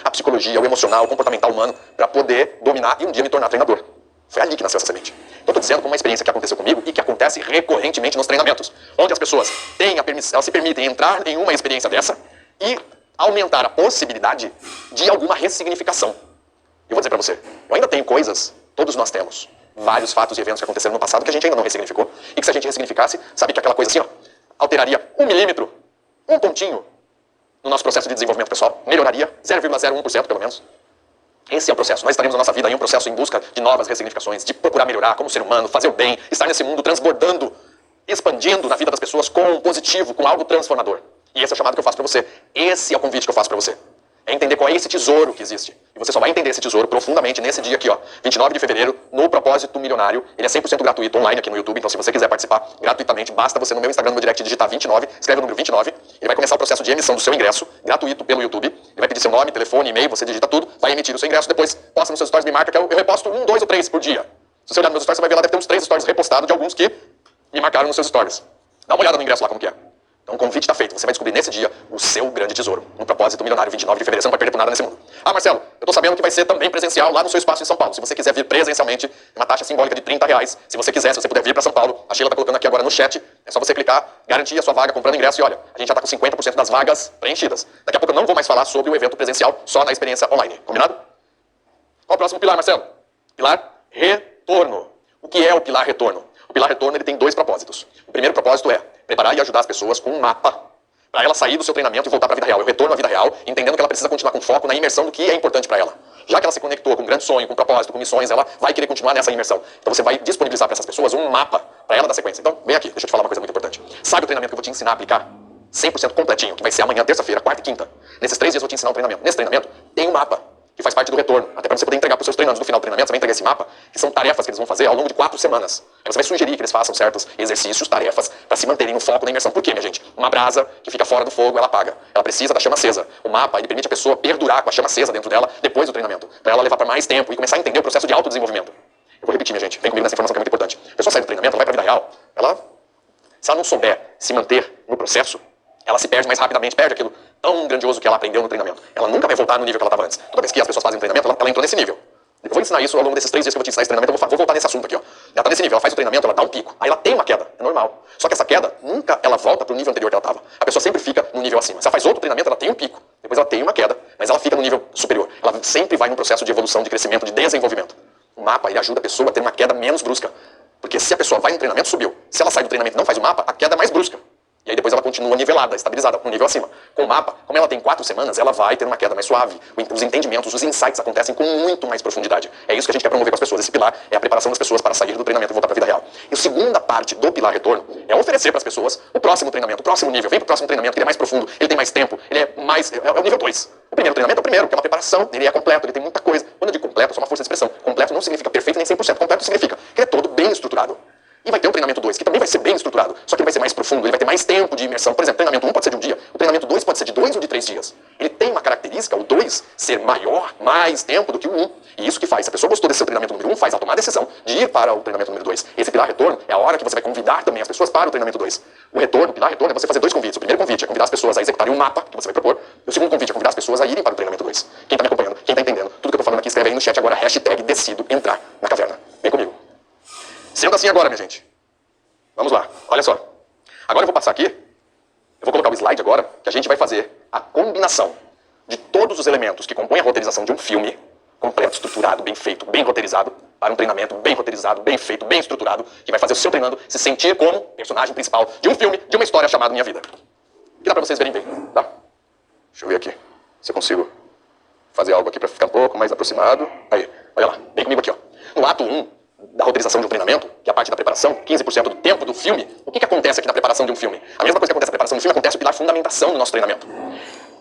a psicologia, o emocional, o comportamental humano, para poder dominar e um dia me tornar treinador. Foi ali que nasceu essa semente. Então, estou dizendo como uma experiência que aconteceu comigo e que acontece recorrentemente nos treinamentos, onde as pessoas elas se permitem entrar em uma experiência dessa e aumentar a possibilidade de alguma ressignificação. Eu vou dizer para você, eu ainda tenho coisas, todos nós temos, vários fatos e eventos que aconteceram no passado que a gente ainda não ressignificou e que se a gente ressignificasse, sabe que aquela coisa assim, ó, alteraria 1 milímetro, um pontinho no nosso processo de desenvolvimento pessoal, melhoraria 0,01% pelo menos. Esse é o processo. Nós estaremos na nossa vida em um processo em busca de novas ressignificações, de procurar melhorar como ser humano, fazer o bem, estar nesse mundo transbordando, expandindo na vida das pessoas com um positivo, com algo transformador. E esse é o chamado que eu faço para você. Esse é o convite que eu faço para você. É entender qual é esse tesouro que existe. E você só vai entender esse tesouro profundamente nesse dia aqui, ó, 29 de fevereiro, no Propósito Milionário. Ele é 100% gratuito, online aqui no YouTube. Então, se você quiser participar gratuitamente, basta você no meu Instagram, no meu direct, digitar 29, escreve o número 29. Ele vai começar o processo de emissão do seu ingresso, gratuito pelo YouTube. Ele vai pedir seu nome, telefone, e-mail, você digita tudo, vai emitir o seu ingresso. Depois, posta nos seus stories, me marca, que eu reposto 1, 2 ou 3 por dia. Se você olhar nos meus stories, você vai ver lá, deve ter uns 3 stories repostados de alguns que me marcaram nos seus stories. Dá uma olhada no ingresso lá como que é. Então o convite está feito. Você vai descobrir nesse dia o seu grande tesouro. No Propósito Milionário, 29 de fevereiro. Você não vai perder por nada nesse mundo. Ah, Marcelo, eu estou sabendo que vai ser também presencial lá no seu espaço em São Paulo. Se você quiser vir presencialmente, é uma taxa simbólica de R$30. Se você quiser, se você puder vir para São Paulo, a Sheila está colocando aqui agora no chat. É só você clicar, garantir a sua vaga comprando ingresso e olha, a gente já está com 50% das vagas preenchidas. Daqui a pouco eu não vou mais falar sobre o evento presencial, só na experiência online. Combinado? Qual o próximo pilar, Marcelo? Pilar retorno. O que é o pilar retorno? O pilar retorno ele tem dois propósitos. O primeiro propósito é preparar e ajudar as pessoas com um mapa para ela sair do seu treinamento e voltar para a vida real. Eu retorno à vida real, entendendo que ela precisa continuar com foco na imersão do que é importante para ela. Já que ela se conectou com um grande sonho, com propósito, com missões, ela vai querer continuar nessa imersão. Então você vai disponibilizar para essas pessoas um mapa para ela dar sequência. Então, vem aqui, deixa eu te falar uma coisa muito importante. Sabe o treinamento que eu vou te ensinar a aplicar? 100% completinho, que vai ser amanhã, terça-feira, quarta e quinta. Nesses 3 dias eu vou te ensinar um treinamento. Nesse treinamento tem um mapa que faz parte do retorno. Até para você poder entregar para os seus treinandos no final do treinamento, você vai entregar esse mapa, que são tarefas que eles vão fazer ao longo de 4 semanas. Aí você vai sugerir que eles façam certos exercícios, tarefas, para se manterem no foco na imersão. Por quê, minha gente? Uma brasa que fica fora do fogo, ela apaga. Ela precisa da chama acesa. O mapa, ele permite a pessoa perdurar com a chama acesa dentro dela depois do treinamento, para ela levar para mais tempo e começar a entender o processo de autodesenvolvimento. Eu vou repetir, minha gente. Vem comigo nessa informação que é muito importante. A pessoa sai do treinamento, ela vai para a vida real. Se ela não souber se manter no processo, ela se perde mais rapidamente, perde aquilo tão grandioso que ela aprendeu no treinamento. Ela nunca vai voltar no nível que ela estava antes. Toda vez que as pessoas fazem um treinamento, ela entrou nesse nível. Eu vou ensinar isso ao longo desses 3 dias que eu vou te ensinar esse treinamento, eu vou voltar nesse assunto aqui, ó. Ela tá nesse nível, ela faz o treinamento, ela dá um pico. Aí ela tem uma queda, é normal. Só que essa queda, nunca ela volta pro nível anterior que ela estava. A pessoa sempre fica no nível acima. Se ela faz outro treinamento, ela tem um pico. Depois ela tem uma queda, mas ela fica no nível superior. Ela sempre vai num processo de evolução, de crescimento, de desenvolvimento. O mapa, ele ajuda a pessoa a ter uma queda menos brusca. Porque se a pessoa vai no treinamento, subiu. Se ela sai do treinamento e não faz o mapa, a queda é mais brusca. E aí depois ela continua nivelada, estabilizada, um nível acima. Com o mapa, como ela tem 4 semanas, ela vai ter uma queda mais suave. Os entendimentos, os insights acontecem com muito mais profundidade. É isso que a gente quer promover com as pessoas. Esse pilar é a preparação das pessoas para sair do treinamento e voltar para a vida real. E a segunda parte do pilar retorno é oferecer para as pessoas o próximo treinamento, o próximo nível. Vem para o próximo treinamento, que ele é mais profundo, ele tem mais tempo, ele é mais... é o nível 2. O primeiro treinamento é o primeiro, que é uma preparação, ele é completo, ele tem muita coisa. Quando eu digo completo, é só uma força de expressão. Completo não significa perfeito nem 100%. Completo significa que ele é todo bem estruturado. E vai ter um treinamento 2, que também vai ser bem estruturado, só que ele vai ser mais profundo, ele vai ter mais tempo de imersão. Por exemplo, o treinamento 1 pode ser de um dia, o treinamento 2 pode ser de 2 ou de 3 dias. Ele tem uma característica, o 2, ser maior, mais tempo do que o 1. E isso que faz, se a pessoa gostou desse seu treinamento número 1, faz ela tomar a decisão de ir para o treinamento número 2. Esse pilar retorno é a hora que você vai convidar também as pessoas para o treinamento 2. O retorno, o pilar retorno, é você fazer 2 convites. O primeiro convite é convidar as pessoas a executarem um mapa que você vai propor. E o segundo convite é convidar as pessoas a irem para o treinamento 2. Quem está me acompanhando, quem está entendendo, tudo que eu estou falando aqui, escreve aí no chat agora, hashtag decido entrar na caverna. Vem comigo. Sendo assim agora, minha gente. Vamos lá, olha só. Agora eu vou passar aqui, eu vou colocar o slide agora, que a gente vai fazer a combinação de todos os elementos que compõem a roteirização de um filme, completo, estruturado, bem feito, bem roteirizado, para um treinamento bem roteirizado, bem feito, bem estruturado, que vai fazer o seu treinando se sentir como personagem principal de um filme, de uma história chamada Minha Vida. Que dá pra vocês verem bem, tá? Deixa eu ver aqui, se eu consigo fazer algo aqui pra ficar um pouco mais aproximado. Aí, olha lá, vem comigo aqui, ó. No ato 1, da roteirização de um treinamento, que é a parte da preparação, 15% do tempo do filme, o que acontece aqui na preparação de um filme? A mesma coisa que acontece na preparação do filme, acontece no pilar fundamentação do nosso treinamento.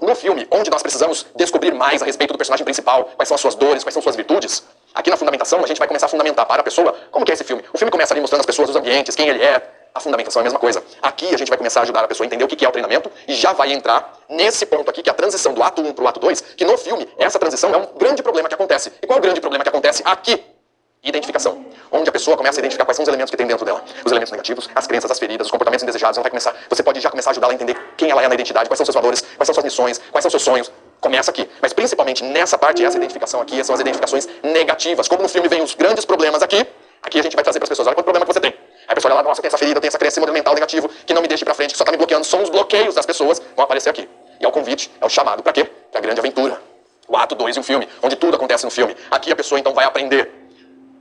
No filme, onde nós precisamos descobrir mais a respeito do personagem principal, quais são as suas dores, quais são suas virtudes, aqui na fundamentação a gente vai começar a fundamentar para a pessoa como que é esse filme. O filme começa ali mostrando as pessoas, os ambientes, quem ele é. A fundamentação é a mesma coisa. Aqui a gente vai começar a ajudar a pessoa a entender o que é o treinamento e já vai entrar nesse ponto aqui, que é a transição do ato 1 para o ato 2, que no filme, essa transição é um grande problema que acontece. E qual é o grande problema que acontece aqui? Identificação. Onde a pessoa começa a identificar quais são os elementos que tem dentro dela. Os elementos negativos, as crenças, as feridas, os comportamentos indesejados. Você pode já começar a ajudá-la a entender quem ela é na identidade, quais são seus valores, quais são suas missões, quais são seus sonhos. Começa aqui. Mas principalmente nessa parte, essa identificação aqui, são as identificações negativas. Como no filme vem os grandes problemas aqui a gente vai trazer para as pessoas, olha qual é o problema que você tem. Aí a pessoa olha lá, nossa, eu tenho essa ferida, eu tenho essa crença, esse modelo mental negativo, que não me deixa ir pra frente, que só tá me bloqueando. São os bloqueios das pessoas, vão aparecer aqui. E é o convite, é o chamado. Pra quê? Pra grande aventura. O ato 2 e o filme, onde tudo acontece no filme. Aqui a pessoa então vai aprender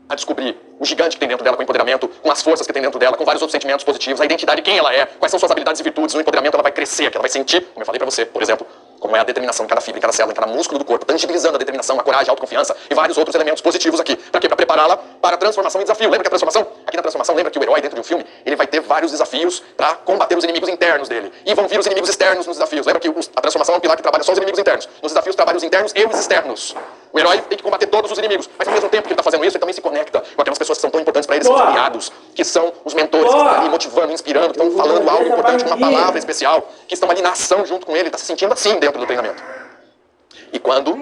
a descobrir o gigante que tem dentro dela com o empoderamento, com as forças que tem dentro dela, com vários outros sentimentos positivos, a identidade, quem ela é, quais são suas habilidades e virtudes. No empoderamento ela vai crescer, que ela vai sentir, como eu falei pra você, por exemplo, como é a determinação em cada fibra, em cada célula, em cada músculo do corpo, tangibilizando a determinação, a coragem, a autoconfiança e vários outros elementos positivos aqui. Pra quê? Pra prepará-la para a transformação e desafio. Lembra que a transformação? Aqui na transformação, lembra que o herói dentro de um filme, ele vai ter vários desafios pra combater os inimigos internos dele. E vão vir os inimigos externos nos desafios. Lembra que a transformação é um pilar que trabalha só os inimigos internos. Nos desafios trabalha os internos e os externos. O herói tem que combater todos os inimigos, mas ao mesmo tempo que ele está fazendo isso, ele também se conecta com aquelas pessoas que são tão importantes para ele, são os aliados, que são os mentores, que estão ali motivando, inspirando, que estão falando algo importante, uma palavra especial, que estão ali na ação junto com ele, está se sentindo assim dentro do treinamento. E quando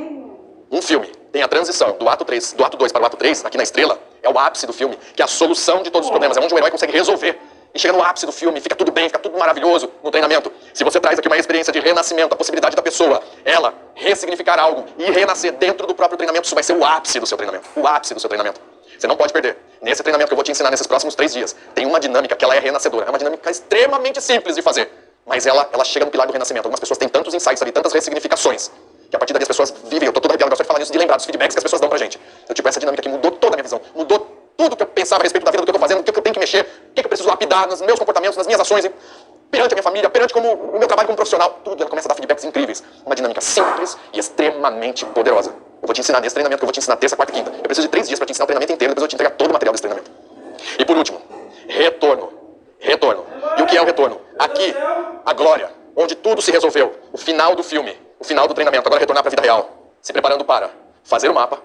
um filme tem a transição do ato 3, do ato 2 para o ato 3, aqui na estrela, é o ápice do filme, que é a solução de todos os problemas, é onde o herói consegue resolver. E chega no ápice do filme, fica tudo bem, fica tudo maravilhoso no treinamento. Se você traz aqui uma experiência de renascimento, a possibilidade da pessoa, ela ressignificar algo e renascer dentro do próprio treinamento, isso vai ser o ápice do seu treinamento. O ápice do seu treinamento. Você não pode perder. Nesse treinamento que eu vou te ensinar nesses próximos 3 dias, tem uma dinâmica que ela é renascedora. É uma dinâmica extremamente simples de fazer. Mas ela chega no pilar do renascimento. Algumas pessoas têm tantos insights ali, tantas ressignificações, que a partir daí as pessoas vivem. Eu tô todo arrepiado, gosto de falar nisso, de lembrar dos feedbacks que as pessoas dão pra gente. Então, tipo, essa dinâmica aqui mudou toda a minha visão. Mudou tudo que eu pensava a respeito da vida, do que eu tô fazendo, do que eu tenho que mexer, o que eu preciso lapidar nos meus comportamentos, nas minhas ações, perante a minha família, perante como o meu trabalho como profissional, tudo ela começa a dar feedbacks incríveis. Uma dinâmica simples e extremamente poderosa. Eu vou te ensinar nesse treinamento que eu vou te ensinar terça, quarta e quinta. Eu preciso de 3 dias para te ensinar o treinamento inteiro, depois eu vou te entregar todo o material desse treinamento. E por último, retorno. Retorno. E o que é o retorno? Aqui, a glória, onde tudo se resolveu. O final do filme, o final do treinamento. Agora retornar para a vida real. Se preparando para fazer o mapa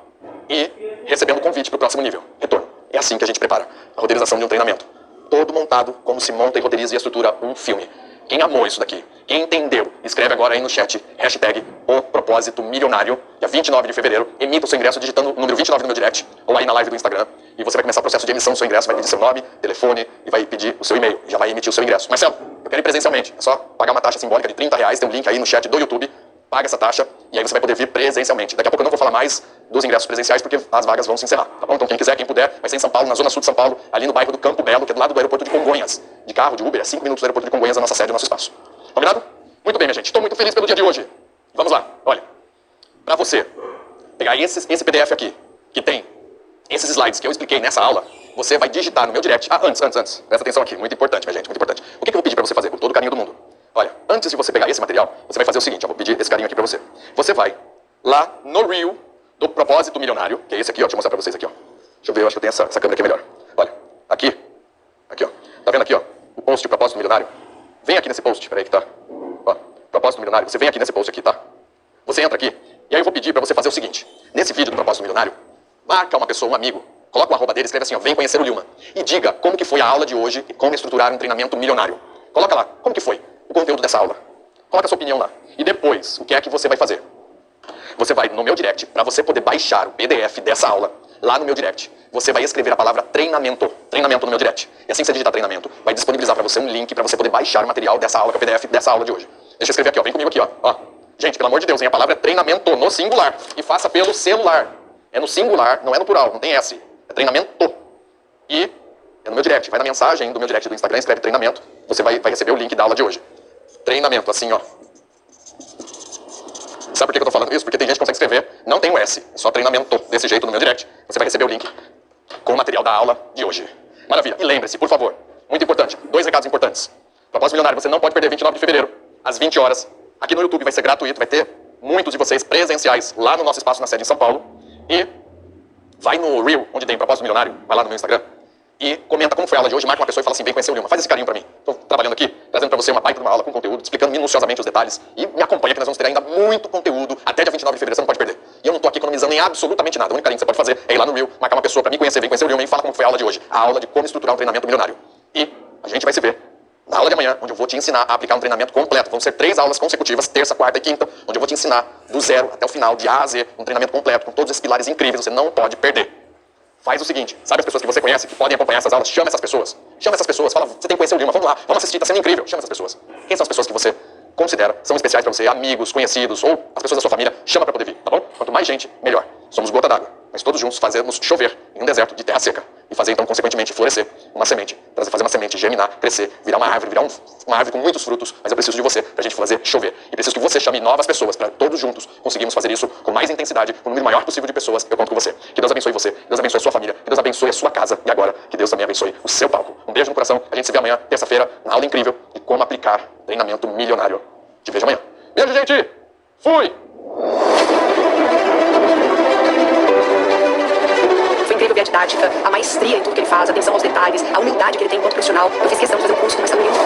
e recebendo o convite para o próximo nível. Retorno. É assim que a gente prepara a roteirização de um treinamento. Todo montado como se monta e roteiriza e estrutura um filme. Quem amou isso daqui, quem entendeu, escreve agora aí no chat, hashtag O Propósito Milionário, dia 29 de fevereiro, emita o seu ingresso digitando o número 29 no meu direct, ou aí na live do Instagram, e você vai começar o processo de emissão do seu ingresso, vai pedir seu nome, telefone, e vai pedir o seu e-mail, já vai emitir o seu ingresso. Marcelo, eu quero ir presencialmente, é só pagar uma taxa simbólica de R$30, tem um link aí no chat do YouTube, paga essa taxa, e aí você vai poder vir presencialmente. Daqui a pouco eu não vou falar mais dos ingressos presenciais, porque as vagas vão se encerrar, tá bom? Então quem quiser, quem puder, vai ser em São Paulo, na zona sul de São Paulo, ali no bairro do Campo Belo, que é do lado do aeroporto de Congonhas. De carro, de Uber, é 5 minutos do aeroporto de Congonhas, a nossa sede, o nosso espaço. Combinado? Muito bem, minha gente. Estou muito feliz pelo dia de hoje. Vamos lá. Olha, para você pegar esse PDF aqui, que tem esses slides que eu expliquei nessa aula, você vai digitar no meu direct. Antes. Presta atenção aqui. Muito importante, minha gente. Muito importante. O que eu vou pedir para você fazer com todo o carinho do mundo? Olha, antes de você pegar esse material, você vai fazer o seguinte. Eu vou pedir esse carinho aqui para você. Você vai lá no Reel do Propósito Milionário, que é esse aqui, ó. Deixa eu mostrar para vocês aqui, ó. Deixa eu ver, eu acho que eu tenho essa câmera aqui melhor. Olha, aqui, ó. Tá vendo aqui, ó? O post de Propósito Milionário? Vem aqui nesse post, peraí que tá. Ó, Propósito Milionário, você vem aqui nesse post aqui, tá? Você entra aqui, e aí eu vou pedir pra você fazer o seguinte. Nesse vídeo do Propósito Milionário, marca uma pessoa, um amigo, coloca o arroba dele, escreve assim, ó, vem conhecer o Lilman. E diga como que foi a aula de hoje e como estruturar um treinamento milionário. Coloca lá, como que foi o conteúdo dessa aula. Coloca a sua opinião lá. E depois, o que é que você vai fazer? Você vai no meu direct, pra você poder baixar o PDF dessa aula, lá no meu direct, você vai escrever a palavra treinamento. Treinamento no meu direct. E assim que você digitar treinamento, vai disponibilizar para você um link para você poder baixar o material dessa aula, que é o PDF dessa aula de hoje. Deixa eu escrever aqui, ó. Vem comigo aqui, ó. Gente, pelo amor de Deus, hein? A palavra é treinamento no singular. E faça pelo celular. É no singular, não é no plural, não tem S. É treinamento. E é no meu direct. Vai na mensagem do meu direct do Instagram, escreve treinamento. Você vai receber o link da aula de hoje. Treinamento, assim, ó. Sabe por que eu tô falando isso? Porque tem gente que consegue escrever, não tem o S, é só treinamento, desse jeito no meu direct. Você vai receber o link com o material da aula de hoje. Maravilha. E lembre-se, por favor, muito importante, 2 recados importantes. Propósito Milionário, você não pode perder 29 de fevereiro, às 20 horas. Aqui no YouTube vai ser gratuito, vai ter muitos de vocês presenciais lá no nosso espaço na sede em São Paulo. E vai no Reel, onde tem Propósito Milionário, vai lá no meu Instagram. E comenta como foi a aula de hoje, marca uma pessoa e fala assim, vem conhecer o Lilman, faz esse carinho pra mim. Estou trabalhando aqui, trazendo pra você uma baita de uma aula com conteúdo, explicando minuciosamente os detalhes. E me acompanha que nós vamos ter ainda muito conteúdo até dia 29 de fevereiro, você não pode perder. E eu não tô aqui economizando em absolutamente nada. O único carinho que você pode fazer é ir lá no Reel, marcar uma pessoa pra me conhecer, vem conhecer o Lilman e fala como foi a aula de hoje. A aula de como estruturar um treinamento milionário. E a gente vai se ver na aula de amanhã, onde eu vou te ensinar a aplicar um treinamento completo. Vão ser 3 aulas consecutivas, terça, quarta e quinta, onde eu vou te ensinar do zero até o final, de A a Z, um treinamento completo, com todos esses pilares incríveis, você não pode perder. Faz o seguinte, sabe as pessoas que você conhece, que podem acompanhar essas aulas? Chama essas pessoas. Chama essas pessoas, fala, você tem que conhecer o Lilman, vamos lá, vamos assistir, tá sendo incrível. Chama essas pessoas. Quem são as pessoas que você considera são especiais pra você, amigos, conhecidos, ou as pessoas da sua família, chama pra poder vir, tá bom? Quanto mais gente, melhor. Somos gota d'água, mas todos juntos fazemos chover em um deserto de terra seca. E fazer, então, consequentemente, florescer uma semente. Fazer uma semente, germinar, crescer, virar uma árvore, virar uma árvore com muitos frutos. Mas eu preciso de você pra gente fazer chover. E preciso que você chame novas pessoas pra todos juntos conseguirmos fazer isso com mais intensidade, com o número maior possível de pessoas. Eu conto com você. Que Deus abençoe você, que Deus abençoe a sua família, que Deus abençoe a sua casa. E agora, que Deus também abençoe o seu palco. Um beijo no coração. A gente se vê amanhã, terça-feira, na aula incrível de como aplicar treinamento milionário. Te vejo amanhã. Beijo, gente! Fui! Foi incrível ver a didática, a maestria em tudo que ele faz, a atenção aos detalhes, a humildade que ele tem enquanto profissional. Eu fiz questão de fazer um curso com essa menina.